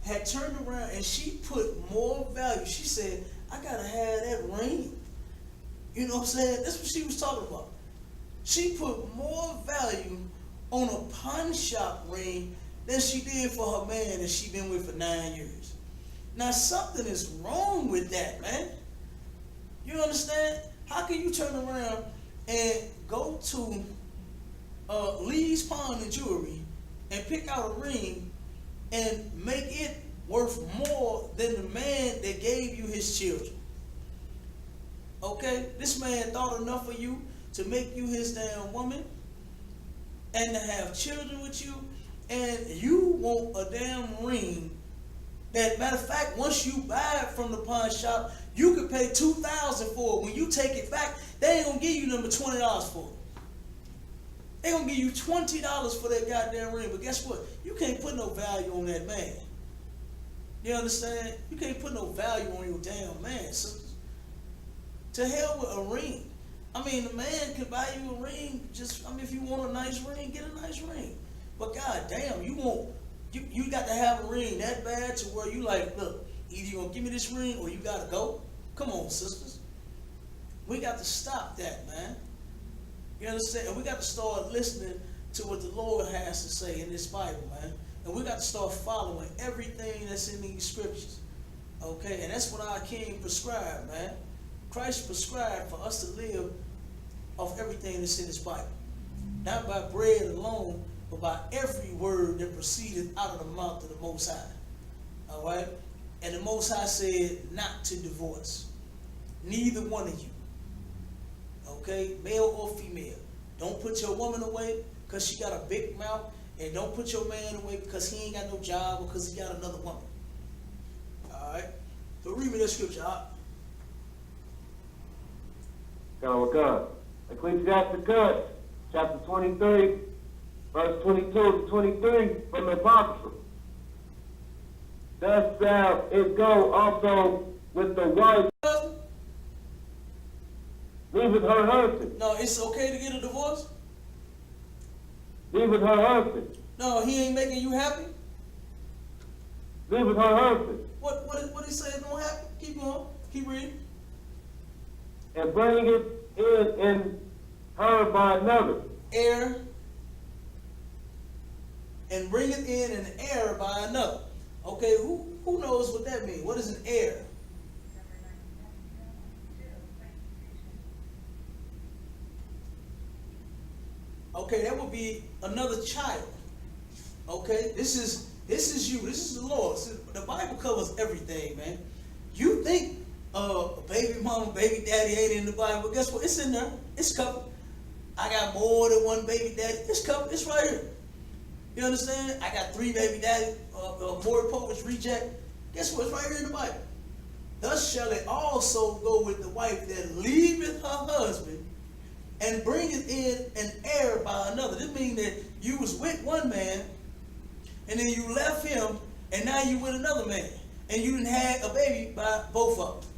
had turned around and she put more value. She said, I gotta have that ring. You know what I'm saying? That's what she was talking about. She put more value on a pawn shop ring than she did for her man that she been with for 9 years. Now something is wrong with that, man. You understand? How can you turn around and go to Lee's Pawn and Jewelry and pick out a ring and make it worth more than the man that gave you his children? Okay? This man thought enough of you to make you his damn woman and to have children with you, and you want a damn ring that, matter of fact, once you buy it from the pawn shop, you could pay $2,000 for it. When you take it back, they ain't gonna give you number $20 for it. They gonna give you $20 for that goddamn ring. But guess what? You can't put no value on that man. You understand? You can't put no value on your damn man, sisters. To hell with a ring. I mean, the man can buy you a ring. If you want a nice ring, get a nice ring. But goddamn, you got to have a ring that bad to where you like, look, either you gonna give me this ring or you gotta go. Come on, sisters. We got to stop that, man. You understand? And we got to start listening to what the Lord has to say in this Bible, man. And we got to start following everything that's in these scriptures. Okay? And that's what our King prescribed, man. Christ prescribed for us to live off everything that's in this Bible. Not by bread alone, but by every word that proceeded out of the mouth of the Most High. All right? And the Most High said not to divorce. Neither one of you. Okay? Male or female. Don't put your woman away because she got a big mouth, and don't put your man away because he ain't got no job or because he got another woman. All right? So read me that scripture. God. Ecclesiasticus, chapter 23, verse 22 to 23 from the Apocrypha. Thus shall it go also with the wife leaving her husband. No, it's okay to get a divorce? Leaving her husband. No, he ain't making you happy? Leaving her husband. What he say is gonna happen? Keep going. Keep reading. And bring it in her by another. Heir. And bring it in an heir by another. Okay, who knows what that means? What is an heir? Okay, that would be another child. Okay, this is you. This is the Lord. The Bible covers everything, man. You think baby mama, baby daddy ain't in the Bible, but guess what? It's in there. It's covered. I got more than one baby daddy. It's covered. It's right here. You understand? I got 3 baby daddy, Maury Povich reject. Guess what? It's right here in the Bible. Thus shall it also go with the wife that leaveth her husband and bringeth in an heir by another. This means that you was with one man, and then you left him, and now you with another man, and you done had a baby by both of them.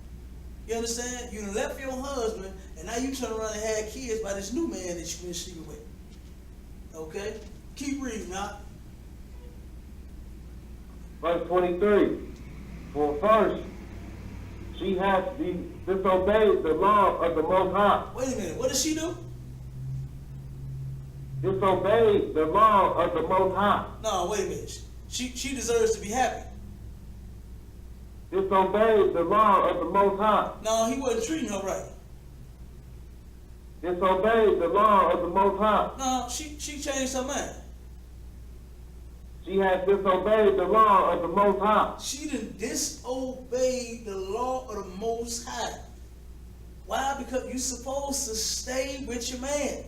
You understand? You done left your husband, and now you turn around and had kids by this new man that you've been sleeping with. Okay? Keep reading now. Verse 23. For first, she hath disobeyed the law of the Most High. Wait a minute. What does she do? Disobeyed the law of the Most High. No, wait a minute. She deserves to be happy. Disobeyed the law of the Most High. No, he wasn't treating her right. Disobeyed the law of the Most High. No, she changed her mind. She has disobeyed the law of the Most High. She didn't disobey the law of the Most High. Why? Because you're supposed to stay with your man.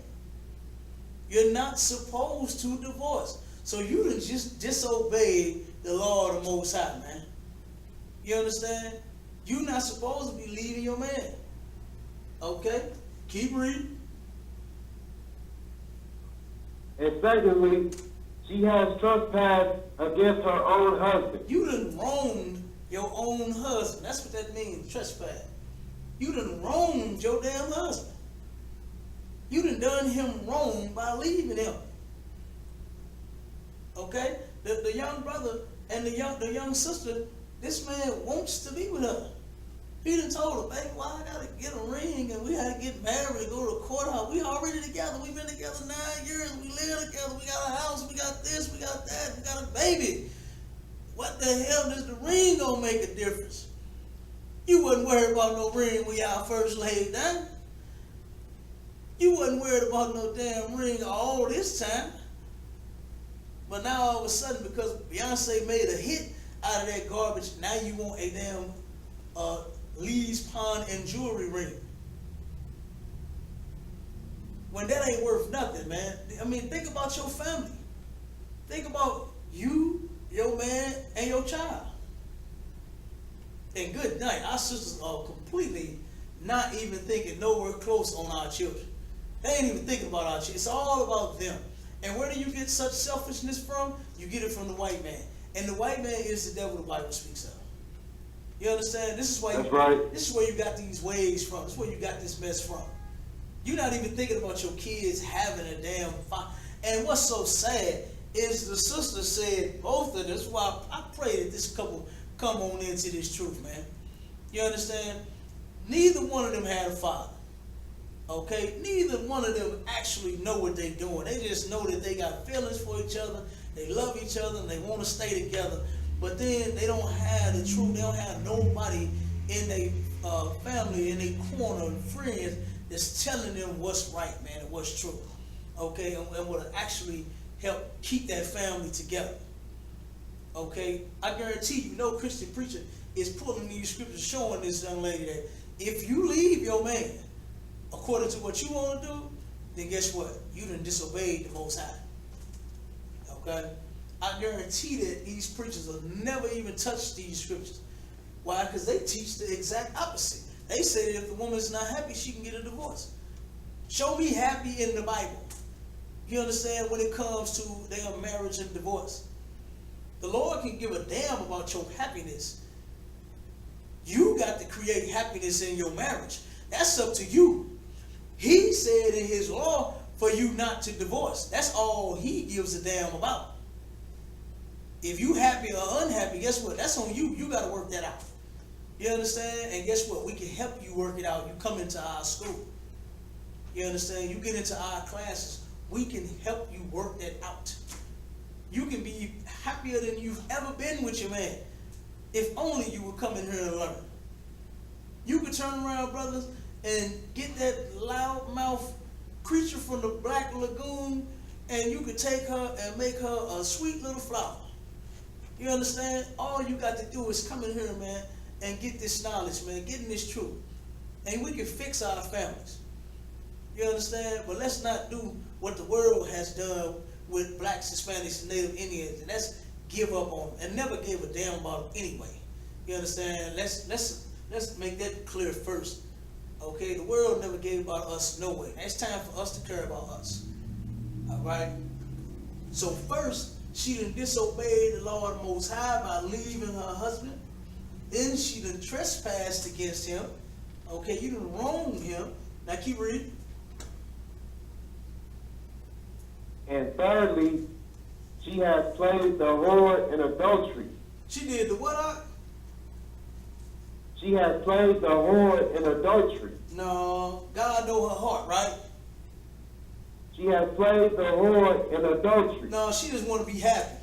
You're not supposed to divorce. So you didn't just disobey the law of the Most High, man. You understand? You're not supposed to be leaving your man. Okay? Keep reading. And secondly, she has trespassed against her own husband. You done wronged your own husband. That's what that means, trespass. You done wronged your damn husband. You done him wrong by leaving him. Okay? The young brother and the young sister, this man wants to be with her. He done told her, baby, why I gotta get a ring and we gotta get married, go to the courthouse. We already together. We've been together 9 years. We live together. We got a house. We got this. We got that. We got a baby. What the hell does the ring gonna make a difference? You wasn't worried about no ring when y'all first laid down. You wasn't worried about no damn ring all this time. But now all of a sudden, because Beyonce made a hit out of that garbage, now you want a damn Lee's Pond and jewelry ring. When that ain't worth nothing, man. I mean, think about your family. Think about you, your man, and your child. And good night. Our sisters are completely not even thinking nowhere close on our children. They ain't even thinking about our children. It's all about them. And where do you get such selfishness from? You get it from the white man. And the white man is the devil the Bible speaks of. You understand? This is why This is where you got these ways from. This is where you got this mess from. You're not even thinking about your kids having a damn fight. And what's so sad is the sister said both of them. That's why I pray that this couple come on into this truth, man. You understand? Neither one of them had a father. Okay? Neither one of them actually know what they're doing. They just know that they got feelings for each other. They love each other and they want to stay together. But then they don't have the truth. They don't have nobody in their family, in their corner, friends that's telling them what's right, man, and what's true. Okay? And what actually help keep that family together. Okay? I guarantee you, no Christian preacher is pulling these scriptures showing this young lady that if you leave your man according to what you want to do, then guess what? You done disobeyed the Most High. Okay? I guarantee that these preachers will never even touch these scriptures. Why? Because they teach the exact opposite. They say that if the woman's not happy, she can get a divorce. Show me happy in the Bible. You understand, when it comes to their marriage and divorce. The Lord can give a damn about your happiness. You got to create happiness in your marriage. That's up to you. He said in his law for you not to divorce. That's all he gives a damn about. If you happy or unhappy, guess what? That's on you. You got to work that out. You understand? And guess what? We can help you work it out. You come into our school. You understand? You get into our classes. We can help you work that out. You can be happier than you've ever been with your man. If only you would come in here and learn. You could turn around, brothers, and get that loudmouth creature from the Black Lagoon, and you could take her and make her a sweet little flower. You understand? All you got to do is come in here, man, and get this knowledge, man, get in this truth. And we can fix our families. You understand? But let's not do what the world has done with blacks, Hispanics, and Native Indians, and let's give up on them, and never gave a damn about them anyway. You understand? Let's make that clear first. Okay, the world never gave about us no way. It's time for us to care about us. All right. So first, she done disobeyed the Lord Most High by leaving her husband. Then she done trespassed against him. Okay, you done wronged him. Now keep reading. And thirdly, she has played the whore in adultery. She did the what? She has played the whore in adultery. No, God know her heart, right? She has played the whore in adultery. No, she just want to be happy.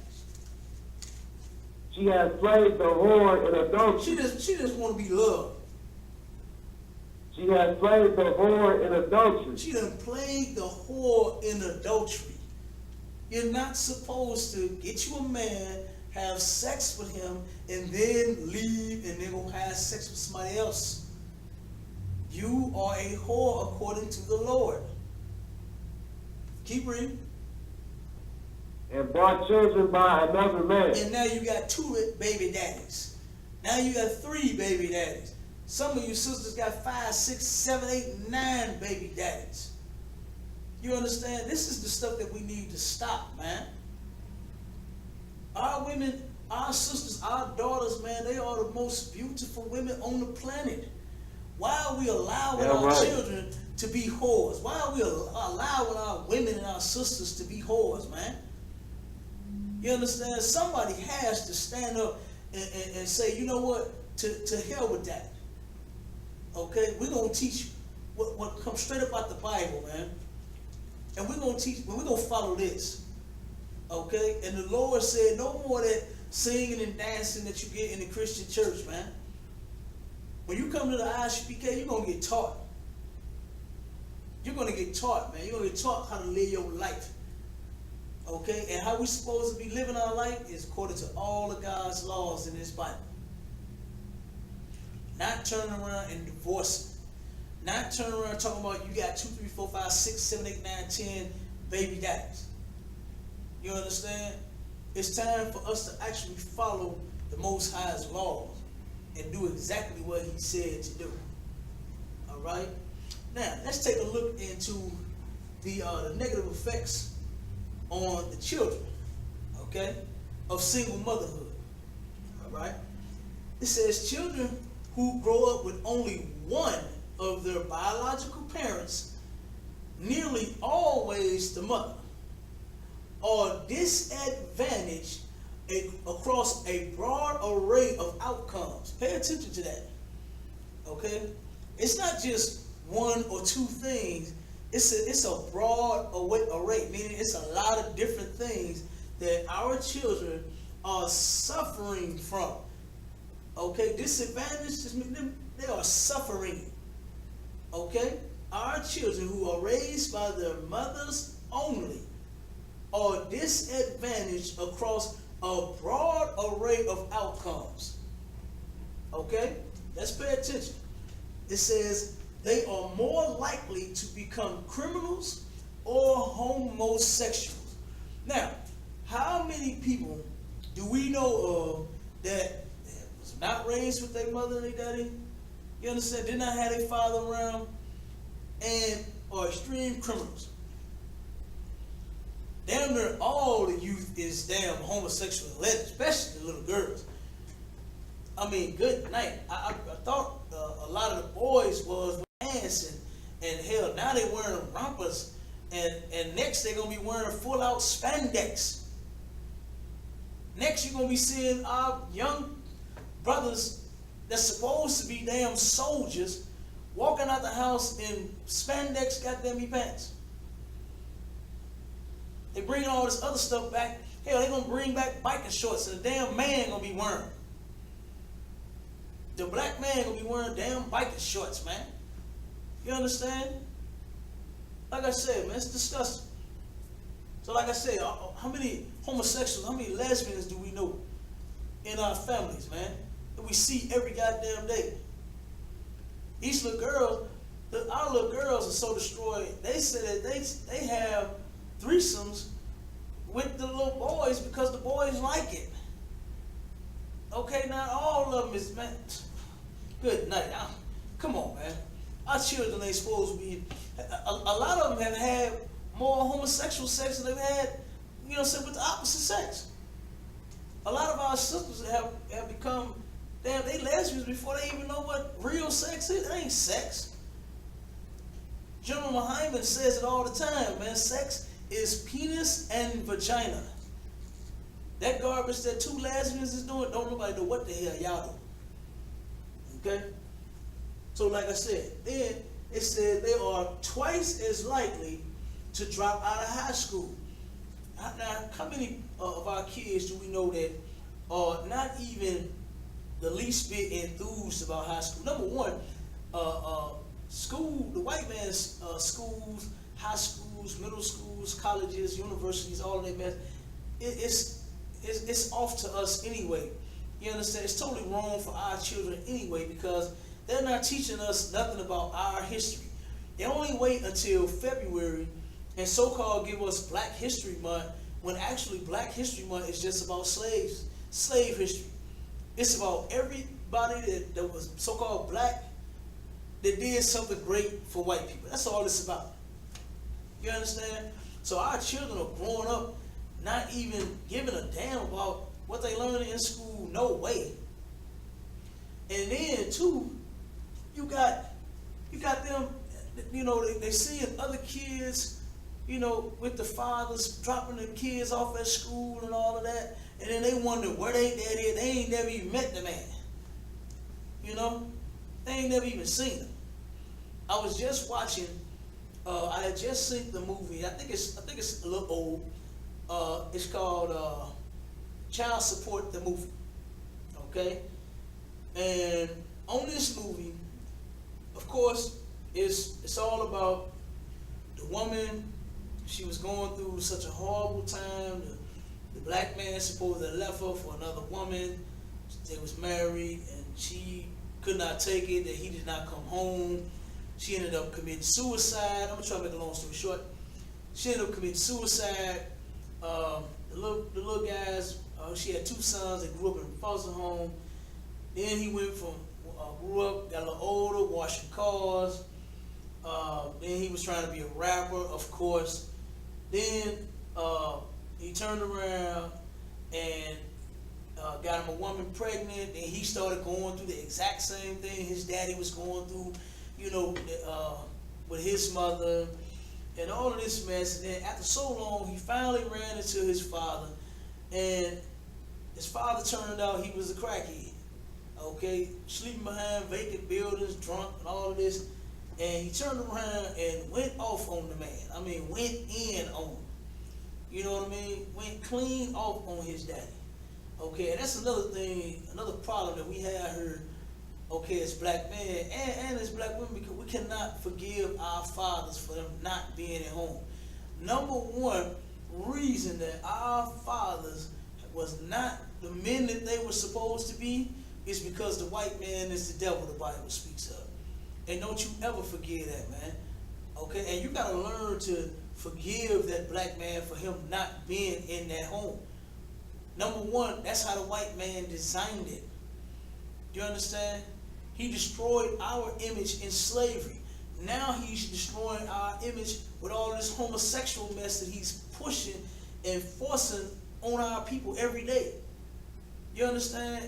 She has played the whore in adultery. She just want to be loved. She has played the whore in adultery. She done played the whore in adultery. You're not supposed to get you a man, have sex with him, and then leave and then go have sex with somebody else. You are a whore according to the Lord. Keep reading. And brought children by another man. And now you got 2 baby daddies. Now you got 3 baby daddies. Some of you sisters got 5, 6, 7, 8, 9 baby daddies. You understand? This is the stuff that we need to stop, man. Our women, our sisters, our daughters, man, they are the most beautiful women on the planet. Why are we allowing our children to be whores? Why are we allowing our women and our sisters to be whores, man? You understand? Somebody has to stand up and say, you know what? To hell with that. Okay? We're going to teach what comes straight up out the Bible, man. And we're going to teach, we're going to follow this. Okay? And the Lord said, no more that singing and dancing that you get in the Christian church, man. When you come to the I.S.U.P.K, you're going to get taught. You're going to get taught, man. You're going to get taught how to live your life. Okay? And how we're supposed to be living our life is according to all of God's laws in this Bible. Not turning around and divorcing. Not turning around talking about you got 2, 3, 4, 5, 6, 7, 8, 9, 10 baby daddies. You understand? It's time for us to actually follow the Most High's laws and do exactly what he said to do. All right? Now, let's take a look into the negative effects on the children, okay, of single motherhood. All right? It says children who grow up with only one of their biological parents, nearly always the mother, are disadvantaged across a broad array of outcomes. Pay attention to that. Okay? It's not just 1 or 2 things. It's a broad array, meaning it's a lot of different things that our children are suffering from. Okay? Disadvantaged just means they are suffering. Okay? Our children who are raised by their mothers only are disadvantaged across a broad array of outcomes. Okay? Let's pay attention. It says they are more likely to become criminals or homosexuals. Now, how many people do we know of that was not raised with their mother and their daddy? You understand? Did not have their father around and are extreme criminals. Damn near all the youth is damn homosexual, especially the little girls. I mean, good night. I thought a lot of the boys was dancing, and hell, now they wearing rompers, and next they're gonna be wearing full out spandex. Next, you're gonna be seeing our young brothers that's supposed to be damn soldiers walking out the house in spandex goddamn pants. They bringing all this other stuff back. Hell, they gonna bring back biker shorts that the damn man gonna be wearing. The black man gonna be wearing damn biker shorts, man. You understand? Like I said, man, it's disgusting. So like I said, how many homosexuals, how many lesbians do we know in our families, man, that we see every goddamn day? These little girls, our little girls are so destroyed. They say that they have threesomes with the little boys because the boys like it. Okay, not all of them is, man. Good night. Come on, man. Our children ain't supposed to be. A lot of them have had more homosexual sex than they've had, you know, with the opposite sex. A lot of our sisters have become, damn, they lesbians before they even know what real sex is. It ain't sex. General Muhammad says it all the time, man. Sex is penis and vagina. That garbage that two lesbians is doing, don't nobody know what the hell y'all do. Okay? So like I said, then it said they are twice as likely to drop out of high school. Now, how many of our kids do we know that are not even the least bit enthused about high school? Number one, school, the white man's schools, high schools, middle schools, colleges, universities, all of that mess, it's off to us anyway. You understand? It's totally wrong for our children anyway because they're not teaching us nothing about our history. They only wait until February and so-called give us Black History Month when actually Black History Month is just about slaves, slave history. It's about everybody that was so-called black that did something great for white people. That's all it's about. You understand? So our children are growing up not even giving a damn about what they learn in school, no way. And then too, you got them, you know, they seeing other kids, you know, with the fathers dropping the kids off at school and all of that, and then they wonder where they daddy is. They ain't never even met the man. You know? They ain't never even seen him. I was just watching, I had just seen the movie, I think it's a little old. It's called Child Support the Movie. Okay? And on this movie, of course, it's all about the woman. She was going through such a horrible time. The black man supposedly left her for another woman. They was married, and she could not take it that he did not come home. She ended up committing suicide. I'm gonna try to make a long story short. She ended up committing suicide. The little guys, she had 2 sons that grew up in a foster home. Then he went from, grew up, got a little older, washing cars. Then he was trying to be a rapper, of course. Then he turned around and got him a woman pregnant, and he started going through the exact same thing his daddy was going through, you know, with his mother and all of this mess. And then after so long, he finally ran into his father, and his father turned out he was a crackhead. Okay, sleeping behind vacant buildings, drunk, and all of this. And he turned around and went off on the man. I mean, went in on him. You know what I mean? Went clean off on his daddy. Okay, and that's another thing, another problem that we have here, okay, as black men and as black women, because we cannot forgive our fathers for them not being at home. Number one reason that our fathers was not the men that they were supposed to be is because the white man is the devil, the Bible speaks of. And don't you ever forget that, man. Okay? And you got to learn to forgive that black man for him not being in that home. Number one, that's how the white man designed it. Do you understand? He destroyed our image in slavery. Now he's destroying our image with all this homosexual mess that he's pushing and forcing on our people every day. You understand?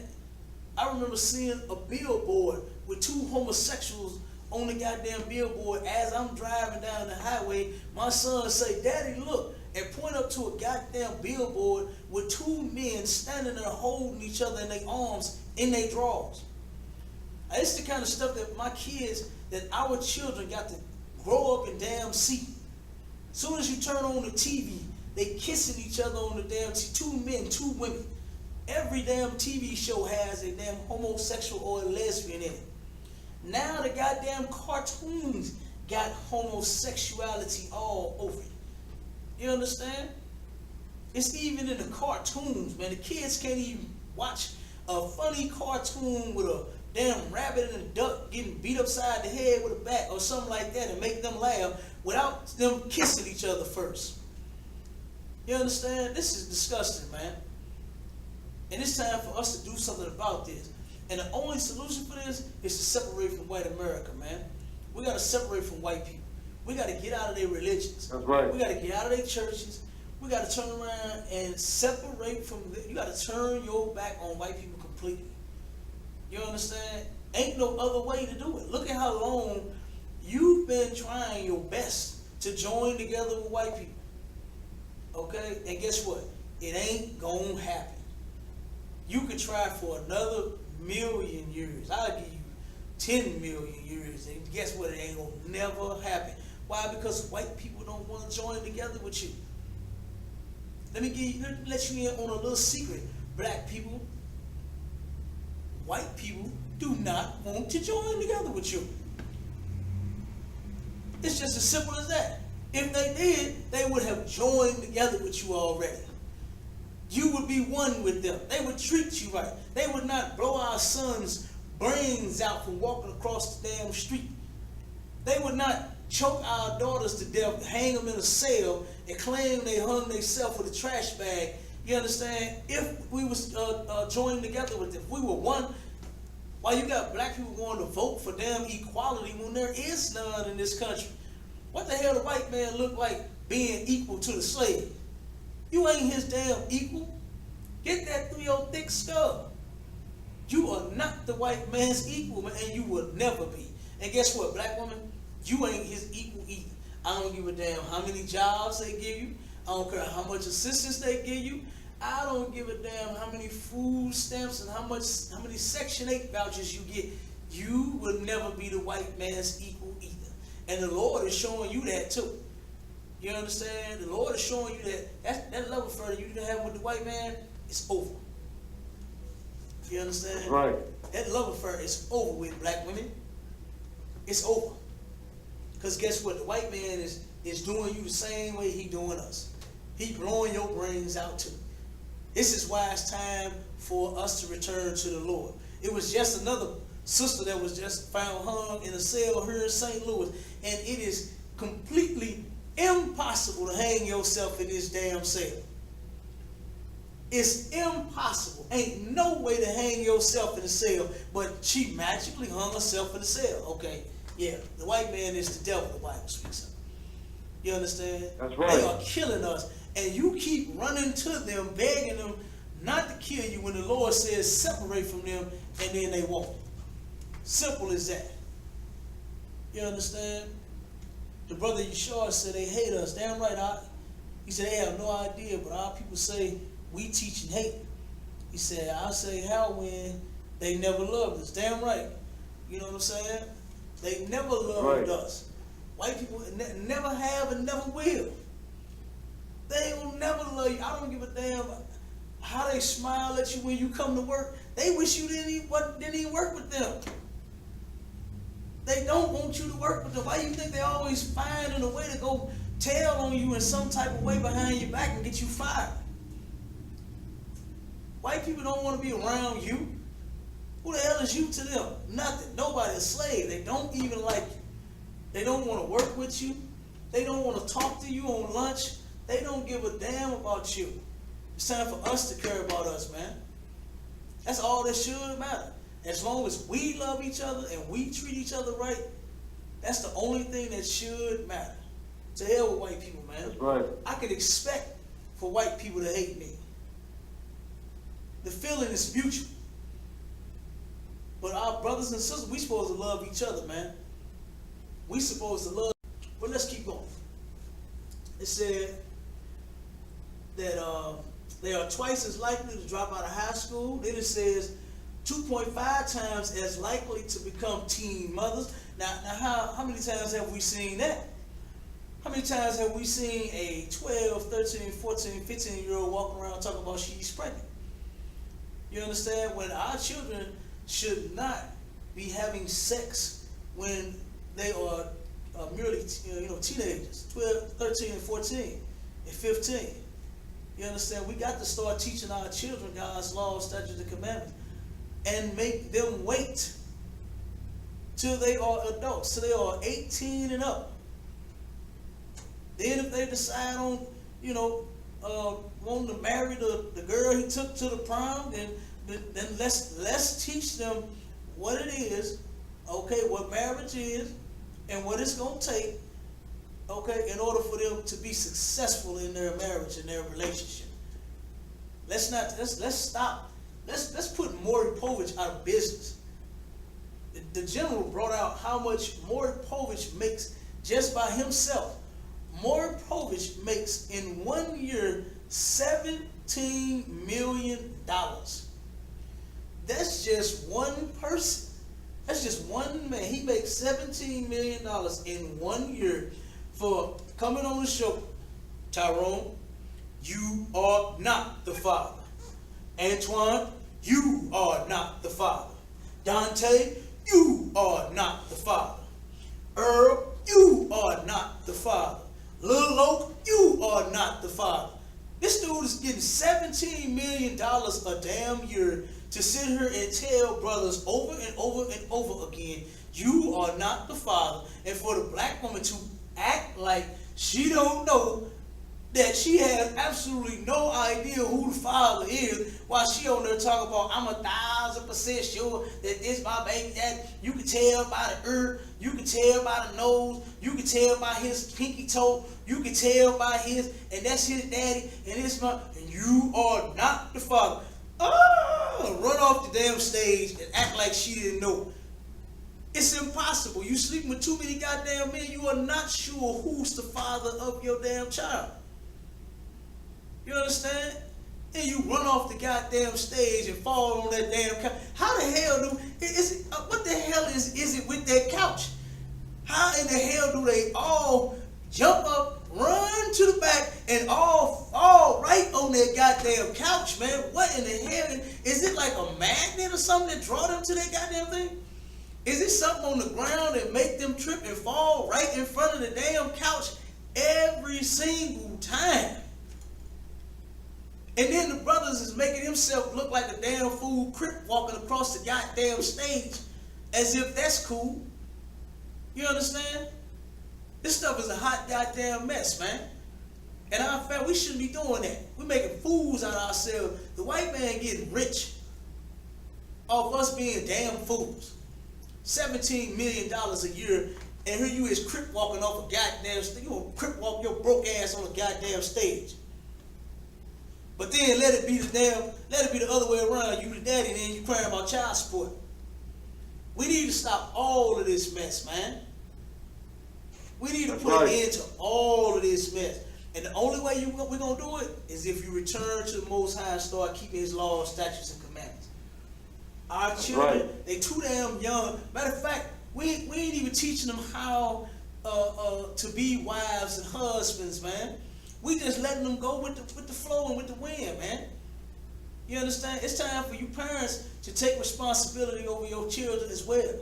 I remember seeing a billboard with 2 homosexuals on the goddamn billboard as I'm driving down the highway. My son say, "Daddy, look," and point up to a goddamn billboard with 2 men standing there holding each other in their arms in their drawers. It's the kind of stuff that my kids, that our children got to grow up and damn see. As soon as you turn on the TV, they kissing each other on the damn TV. 2 men, 2 women. Every damn TV show has a damn homosexual or a lesbian in it. Now the goddamn cartoons got homosexuality all over it. You understand? It's even in the cartoons, man. The kids can't even watch a funny cartoon with a damn rabbit and a duck getting beat upside the head with a bat or something like that and make them laugh without them kissing each other first. You understand? This is disgusting, man. And it's time for us to do something about this. And the only solution for this is to separate from white America, man. We got to separate from white people. We got to get out of their religions. That's right. We got to get out of their churches. We got to turn around and separate from them. You got to turn your back on white people completely. You understand? Ain't no other way to do it. Look at how long you've been trying your best to join together with white people. Okay? And guess what? It ain't gonna happen. You could try for another 1,000,000 years. I'll give you 10 million years. And guess what? It ain't gonna never happen. Why? Because white people don't want to join together with you. Let me let you in on a little secret. Black people, white people do not want to join together with you. It's just as simple as that. If they did, they would have joined together with you already. You would be one with them. They would treat you right. They would not blow our sons' brains out from walking across the damn street. They would not choke our daughters to death, hang them in a cell, and claim they hung themselves with a trash bag. You understand? If we was joined together with them, if we were one. Why you got black people going to vote for damn equality when there is none in this country? What the hell the white man look like being equal to the slave? You ain't his damn equal. Get that through your thick skull. You are not the white man's equal, man, and you will never be. And guess what, black woman? You ain't his equal either. I don't give a damn how many jobs they give you. I don't care how much assistance they give you. I don't give a damn how many food stamps and how many Section 8 vouchers you get. You will never be the white man's equal either. And the Lord is showing you that too. You understand? The Lord is showing you that love affair you didn't have with the white man is over. You understand? Right. That love affair is over with, black women. It's over. Because guess what? The white man is doing you the same way he doing us. He blowing your brains out too. This is why it's time for us to return to the Lord. It was just another sister that was just found hung in a cell here in St. Louis. And it is completely impossible to hang yourself in this damn cell. It's impossible. Ain't no way to hang yourself in a cell, but she magically hung herself in a cell. Okay, yeah, the white man is the devil, the Bible speaks of. You understand? That's right. They are killing us, and you keep running to them, begging them not to kill you when the Lord says separate from them, and then they won't. Simple as that. You understand? The brother Yeshua said they hate us. Damn right. He said they have no idea, but our people say we teach and hate. He said, I say how when they never loved us. Damn right. You know what I'm saying? They never loved us. White people never have and never will. They will never love you. I don't give a damn how they smile at you when you come to work. They wish you didn't even work with them. They don't want you to work with them. Why do you think they always finding a way to go tell on you in some type of way behind your back and get you fired? White people don't want to be around you. Who the hell is you to them? Nothing. Nobody. A slave. They don't even like you. They don't want to work with you. They don't want to talk to you on lunch. They don't give a damn about you. It's time for us to care about us, man. That's all that should matter. As long as we love each other and we treat each other right, that's the only thing that should matter. To hell with white people, man. That's right. I could expect for white people to hate me. The feeling is mutual. But our brothers and sisters, we supposed to love each other, man. We supposed to love. But let's keep going. It said that they are twice as likely to drop out of high school. Then it says 2.5 times as likely to become teen mothers. Now how many times have we seen that? How many times have we seen a 12, 13, 14, 15-year-old walking around talking about she's pregnant? You understand? When our children should not be having sex when they are merely teenagers, 12, 13, and 14, and 15. You understand? We got to start teaching our children God's laws, statutes, and commandments, and make them wait till they are adults, till they are 18 and up. Then if they decide on, wanting to marry the girl he took to the prom, then let's teach them what it is, okay, what marriage is, and what it's gonna take, okay, in order for them to be successful in their marriage and their relationship. Let's stop. Let's put Maury Povich out of business. The general brought out how much Maury Povich makes just by himself. Maury Povich makes in 1 year $17 million. That's just one person. That's just one man. He makes $17 million in 1 year for coming on the show. Tyrone, you are not the father. Antoine, you are not the father. Dante, you are not the father. Earl, you are not the father. Lil Oak, you are not the father. This dude is getting $17 million a damn year to sit here and tell brothers over and over and over again, you are not the father. And for the black woman to act like she don't know that she has absolutely no idea who the father is, while she on there talking about, I'm 1,000% sure that this my baby daddy. You can tell by the ear, you can tell by the nose, you can tell by his pinky toe, you can tell by his, and that's his daddy, and it's my, and you are not the father. Run off the damn stage and act like she didn't know. It's impossible. You sleeping with too many goddamn men, you are not sure who's the father of your damn child. You understand? And you run off the goddamn stage and fall on that damn couch. How the hell what the hell is it with that couch? How in the hell do they all jump up, run to the back, and all fall right on that goddamn couch, man? What in the hell? Is it like a magnet or something that draw them to that goddamn thing? Is it something on the ground that make them trip and fall right in front of the damn couch every single time? And then the brothers is making himself look like a damn fool crip walking across the goddamn stage as if that's cool. You understand? This stuff is a hot goddamn mess, man. And I felt we shouldn't be doing that. We're making fools out of ourselves. The white man getting rich off us being damn fools. $17 million a year, and here you is crip walking off a goddamn stage. You gonna crip walk your broke ass on a goddamn stage. But then let it be the other way around. You the daddy, and then you crying about child support. We need to stop all of this mess, man. We need to put an end to all of this mess. And the only way we're going to do it is if you return to the Most High and start keeping His laws, statutes, and commandments. Our children, they too damn young. Matter of fact, we ain't even teaching them how to be wives and husbands, man. We just letting them go with the flow and with the wind, man. You understand? It's time for you parents to take responsibility over your children as well.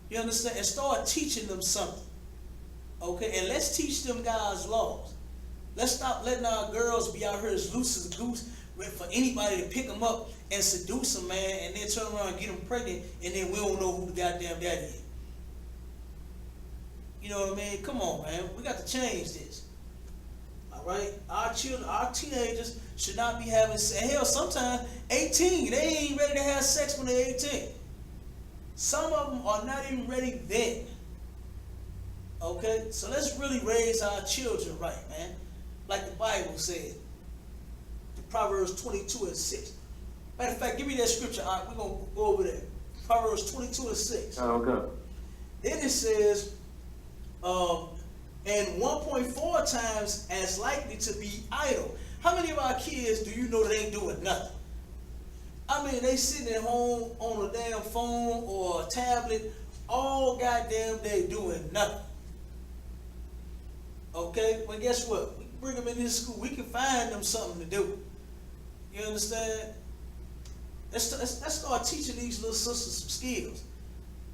You understand? And start teaching them something. Okay? And let's teach them God's laws. Let's stop letting our girls be out here as loose as a goose for anybody to pick them up and seduce them, man, and then turn around and get them pregnant, and then we don't know who the goddamn daddy is. You know what I mean? Come on, man. We got to change this. All right? Our children, our teenagers should not be having sex. Hell, sometimes 18, they ain't ready to have sex when they're 18. Some of them are not even ready then. Okay? So let's really raise our children right, man. Like the Bible said. Proverbs 22:6. Matter of fact, give me that scripture. All right, we're going to go over there. Proverbs 22:6. Okay. Then it says, and 1.4 times as likely to be idle. How many of our kids do you know that ain't doing nothing? I mean, they sitting at home on a damn phone or a tablet all goddamn day doing nothing. Okay? Well, guess what? We can bring them into school. We can find them something to do. You understand? Let's start teaching these little sisters some skills.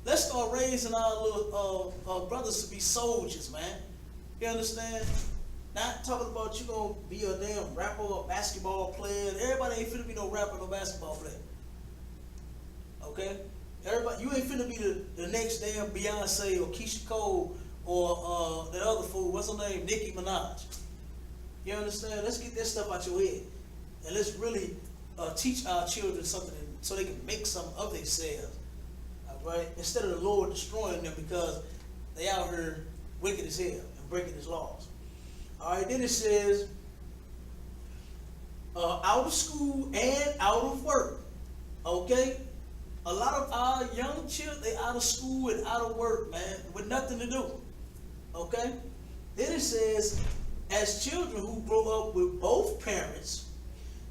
Let's start raising our little brothers to be soldiers, man. You understand? Not talking about you gonna be a damn rapper or basketball player. Everybody ain't finna be no rapper or no basketball player. Okay? Everybody, you ain't finna be the next damn Beyonce or Keisha Cole or that other fool. What's her name? Nicki Minaj. You understand? Let's get that stuff out your head. And let's really teach our children something so they can make something of themselves. All right? Instead of the Lord destroying them because they out here wicked as hell and breaking his laws. All right, then it says, out of school and out of work. Okay? A lot of our young children, they out of school and out of work, man, with nothing to do. Okay? Then it says, as children who grow up with both parents,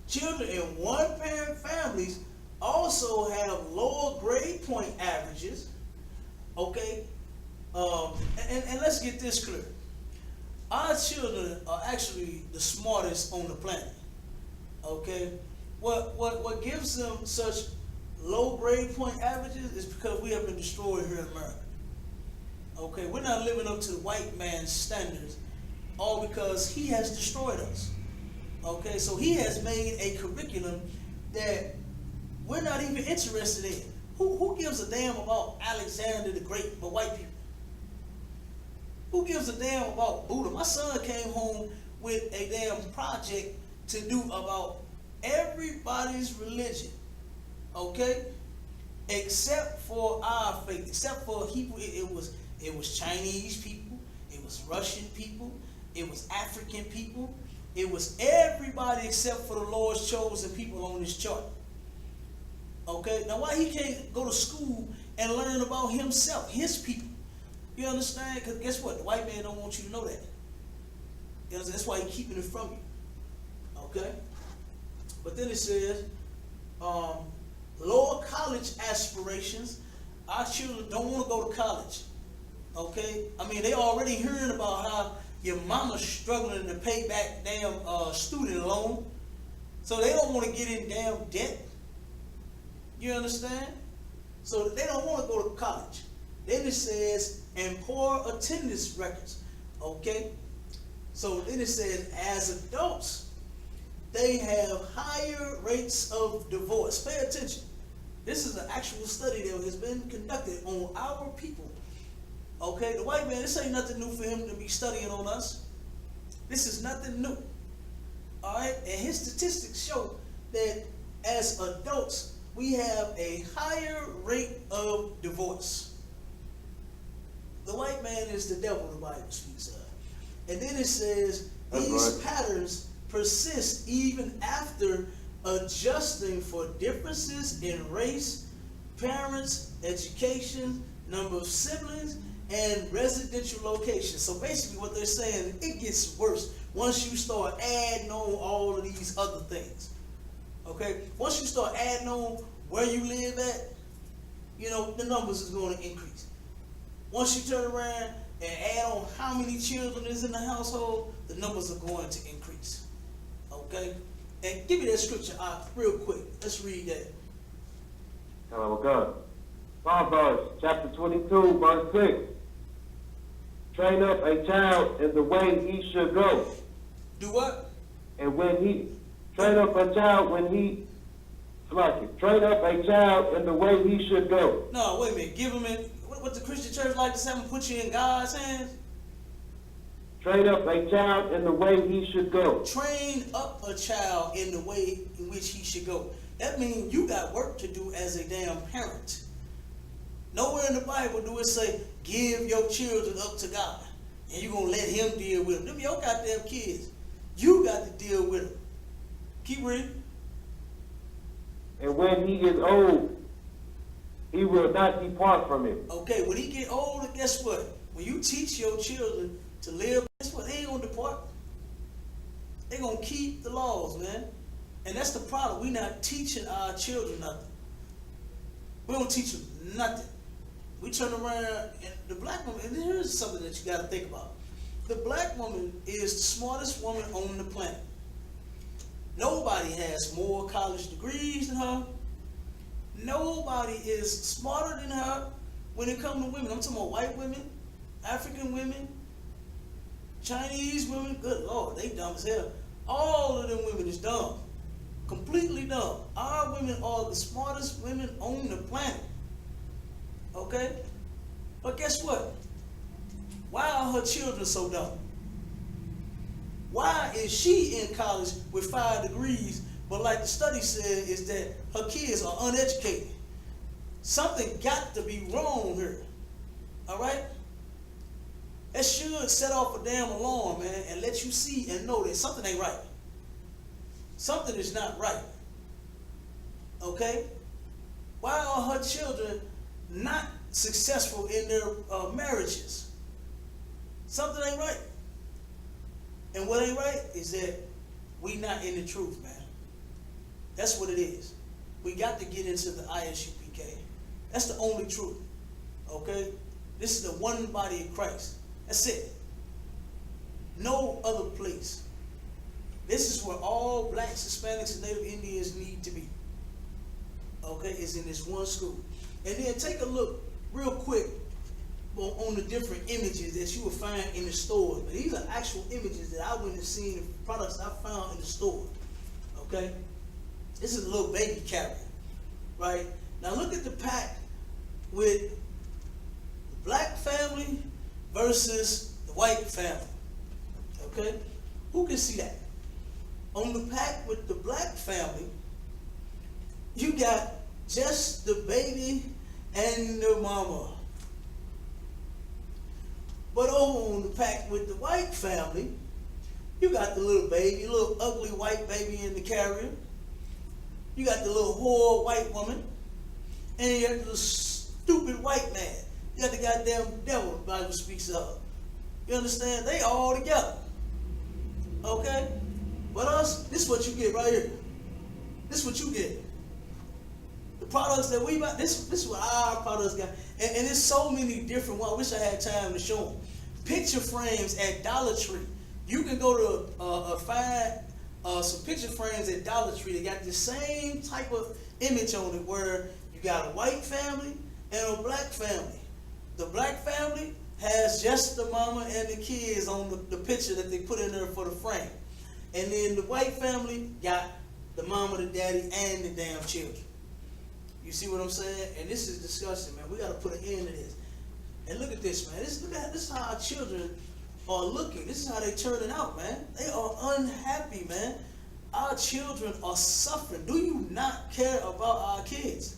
children in one-parent families also have lower grade point averages. Okay? And let's get this clear. Our children are actually the smartest on the planet. Okay? What gives them such low grade point averages is because we have been destroyed here in America. Okay? We're not living up to the white man's standards, all because he has destroyed us. Okay? So he has made a curriculum that we're not even interested in. Who gives a damn about Alexander the Great but white people? Who gives a damn about Buddha? My son came home with a damn project to do about everybody's religion, okay? Except for our faith, except for Hebrew. It was Chinese people, it was Russian people, it was African people, it was everybody except for the Lord's chosen people on this chart. Okay, now why he can't go to school and learn about himself, his people? You understand? Because guess what? The white man don't want you to know that. You understand? That's why he's keeping it from you. Okay? But then it says, lower college aspirations. Our children don't want to go to college. Okay? I mean, they already hearing about how your mama's struggling to pay back damn student loan. So they don't want to get in damn debt. You understand? So they don't want to go to college. Then it says, and poor attendance records. Okay? So then it says, as adults, they have higher rates of divorce. Pay attention. This is an actual study that has been conducted on our people. Okay? The white man, this ain't nothing new for him to be studying on us. This is nothing new. Alright? And his statistics show that as adults, we have a higher rate of divorce. The white man is the devil, the Bible speaks of. And then it says, these patterns persist even after adjusting for differences in race, parents, education, number of siblings, and residential location. So basically what they're saying, it gets worse once you start adding on all of these other things. Okay? Once you start adding on where you live at, you know, the numbers is going to increase. Once you turn around and add on how many children is in the household, the numbers are going to increase. Okay? And give me that scripture out real quick. Let's read that. God. Proverbs chapter 22, verse 6. Train up a child in the way he should go. Do what? And when he train up a child train up a child in the way he should go. No, wait a minute. Give him in. What the Christian church like to say? I'm gonna put you in God's hands. Train up a child in the way he should go. Train up a child in the way in which he should go. That means you got work to do as a damn parent. Nowhere in the Bible do it say, give your children up to God. And you're going to let him deal with them. Them your goddamn kids. You got to deal with them. Keep reading. And when he is old, he will not depart from it. Okay, when he get older, guess what? When you teach your children to live, guess what? They ain't going to depart. They're going to keep the laws, man. And that's the problem. We're not teaching our children nothing. We don't teach them nothing. We turn around, and the black woman, and here's something that you got to think about. The black woman is the smartest woman on the planet. Nobody has more college degrees than her. Nobody is smarter than her when it comes to women. I'm talking about white women, African women, Chinese women. Good Lord, they dumb as hell. All of them women is dumb. Completely dumb. Our women are the smartest women on the planet. Okay? But guess what? Why are her children so dumb? Why is she in college with 5 degrees, but like the study said, is that her kids are uneducated? Something got to be wrong here. All right? That should set off a damn alarm, man, and let you see and know that something ain't right. Something is not right. Okay? Why are her children not successful in their marriages? Something ain't right. And what ain't right is that we not in the truth, man. That's what it is. We got to get into the I.S.U.P.K. That's the only truth. Okay? This is the one body of Christ. That's it. No other place. This is where all blacks, Hispanics, and Native Indians need to be. Okay? Is in this one school. And then take a look real quick on the different images that you will find in the store. These are actual images that I went and seen, products I found in the store. Okay? This is a little baby carrier. Right? Now look at the pack with the black family versus the white family. Okay? Who can see that? On the pack with the black family, you got just the baby and the mama. But over on the pack with the white family, you got the little baby, little ugly white baby in the carrier. You got the little whore white woman. And you got the stupid white man. You got the goddamn devil the Bible speaks of. You understand? They all together. Okay? But us, this is what you get right here. This is what you get. The products that we buy, this is what our products got. And there's so many different ones. I wish I had time to show them. Picture frames at Dollar Tree. You can go to find some picture frames at Dollar Tree. They got the same type of image on it where you got a white family and a black family. The black family has just the mama and the kids on the picture that they put in there for the frame. And then the white family got the mama, the daddy, and the damn children. You see what I'm saying? And this is disgusting, man. We got to put an end to this. And look at this, man. This is how our children are looking. This is how they turning out, man. They are unhappy, man. Our children are suffering. Do you not care about our kids?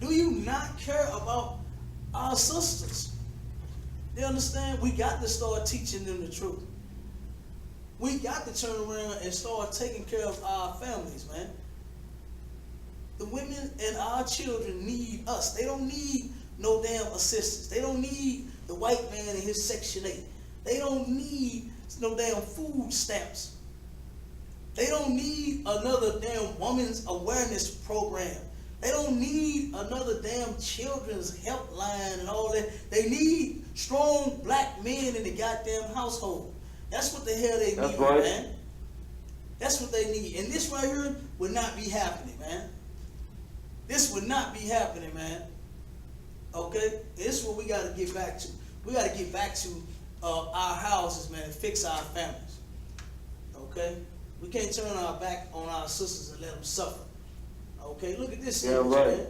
Do you not care about our sisters? You understand? We got to start teaching them the truth. We got to turn around and start taking care of our families, man. The women and our children need us. They don't need no damn assistance. They don't need the white man and his Section 8. They don't need no damn food stamps. They don't need another damn women's awareness program. They don't need another damn children's helpline and all that. They need strong black men in the goddamn household. That's what the hell they need, right, man. That's what they need. And this right here would not be happening, man. This would not be happening, man. Okay? This is what we got to get back to. We got to get back to our houses, man, and fix our families. Okay? We can't turn our back on our sisters and let them suffer. Okay? Look at this image, right, man.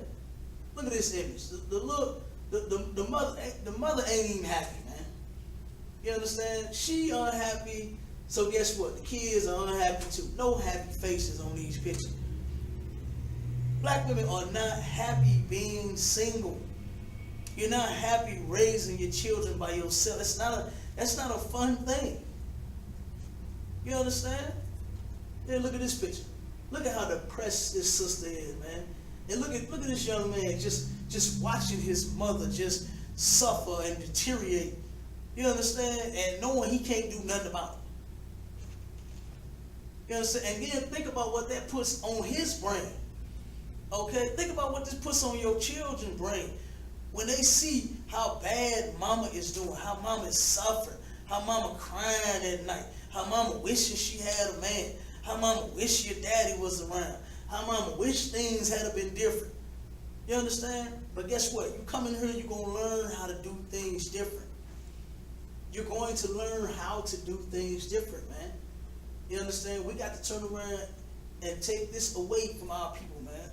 Look at this image. The mother ain't even happy, man. You understand? She unhappy. So guess what? The kids are unhappy too. No happy faces on these pictures. Black women are not happy being single. You're not happy raising your children by yourself. That's not a fun thing. You understand? Then look at this picture. Look at how depressed this sister is, man. And look at this young man just watching his mother just suffer and deteriorate. You understand? And knowing he can't do nothing about it. You understand? And then think about what that puts on his brain. Okay? Think about what this puts on your children's brain. When they see how bad mama is doing, how mama is suffering, how mama crying at night, how mama wishing she had a man, how mama wish your daddy was around, how mama wish things had been different. You understand? But guess what? You come in here, you're going to learn how to do things different. You're going to learn how to do things different, man. You understand? We got to turn around and take this away from our people, man.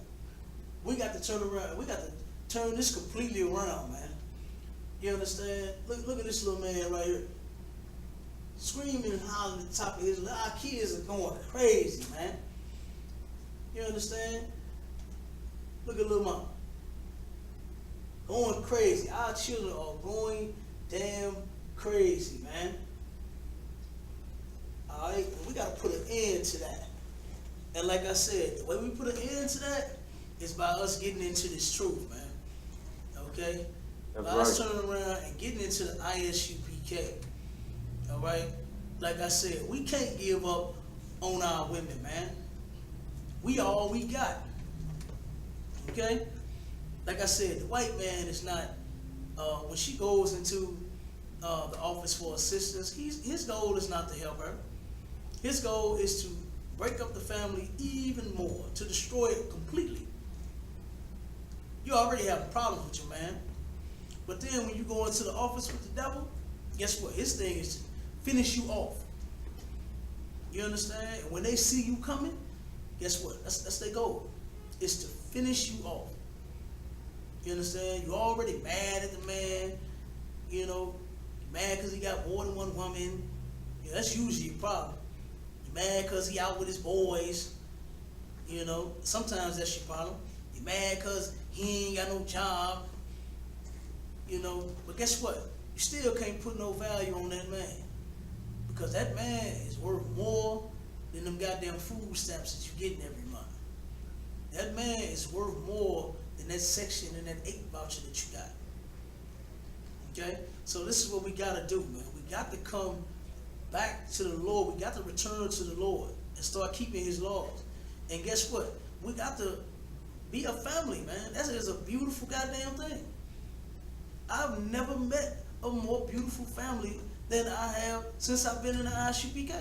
We got to turn around. We got to turn this completely around, man. You understand? Look at this little man right here. screaming and hollering at the top of his lungs. Our kids are going crazy, man. You understand? Look at little mama. Going crazy. Our children are going damn crazy, man. Alright? We got to put an end to that. And like I said, the way we put an end to that is by us getting into this truth, man. Okay? By us turning around and getting into the I.S.U.P.K. Alright? Like I said, we can't give up on our women, man. We all we got. Okay? Like I said, the white man is not, when she goes into the office for assistance, his goal is not to help her. His goal is to break up the family even more, to destroy it completely. You already have a problem with your man. But then when you go into the office with the devil, guess what? His thing is to finish you off. You understand? And when they see you coming, guess what? That's their goal. It's to finish you off. You understand? You're already mad at the man. You know, you're mad because he got more than one woman. Yeah, that's usually a problem. You're mad because he out with his boys. You know, sometimes that's your problem. You're mad because he ain't got no job. You know, but guess what? You still can't put no value on that man. Because that man is worth more than them goddamn food stamps that you're getting every month. That man is worth more than that section and that 8 voucher that you got. Okay? So this is what we got to do, man. We got to come back to the Lord. We got to return to the Lord and start keeping his laws. And guess what? We got to be a family, man. That is a beautiful goddamn thing. I've never met a more beautiful family than I have since I've been in the I.S.U.P.K.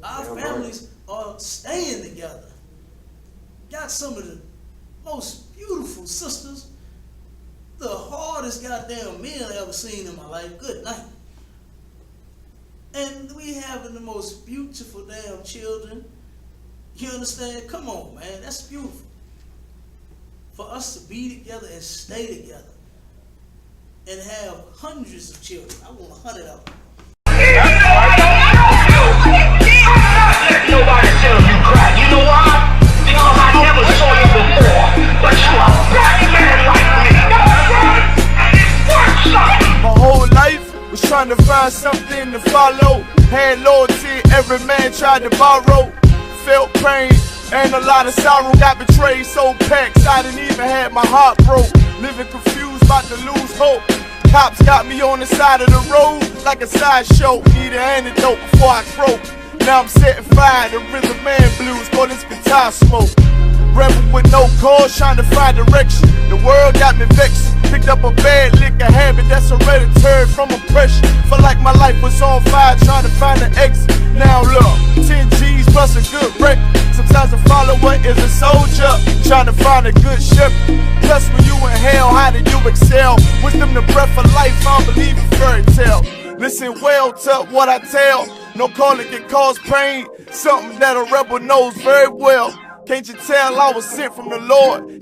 Our families are staying together. Got some of the most beautiful sisters, the hardest goddamn men I ever seen in my life. Good night. And we having the most beautiful damn children. You understand? Come on, man. That's beautiful. For us to be together and stay together and have hundreds of children. I want 100 of them. Nobody tell you cry. You know why? Because I never saw you before. But you a black man like me. And it works out. My whole life was trying to find something to follow. Had loyalty, every man tried to borrow. Felt pain and a lot of sorrow. Got betrayed, sold packs. I didn't even have my heart broke. Living confused, about to lose hope. Cops got me on the side of the road like a sideshow. Need an antidote before I croak. Now I'm setting fire to rhythm man blues for this guitar smoke. Rebel with no cause, trying to find direction. The world got me vexed. Picked up a bad liquor habit that's hereditary from oppression. Felt like my life was on fire, trying to find an exit. Now look, 10 G's plus a good wreck. Sometimes a follower is a soldier, trying to find a good shepherd. Plus when you in hell, how do you excel? Wisdom the breath of life, I don't believe in fairy tale. Listen well to what I tell. No calling can cause pain. Something that a rebel knows very well. Can't you tell I was sent from the Lord?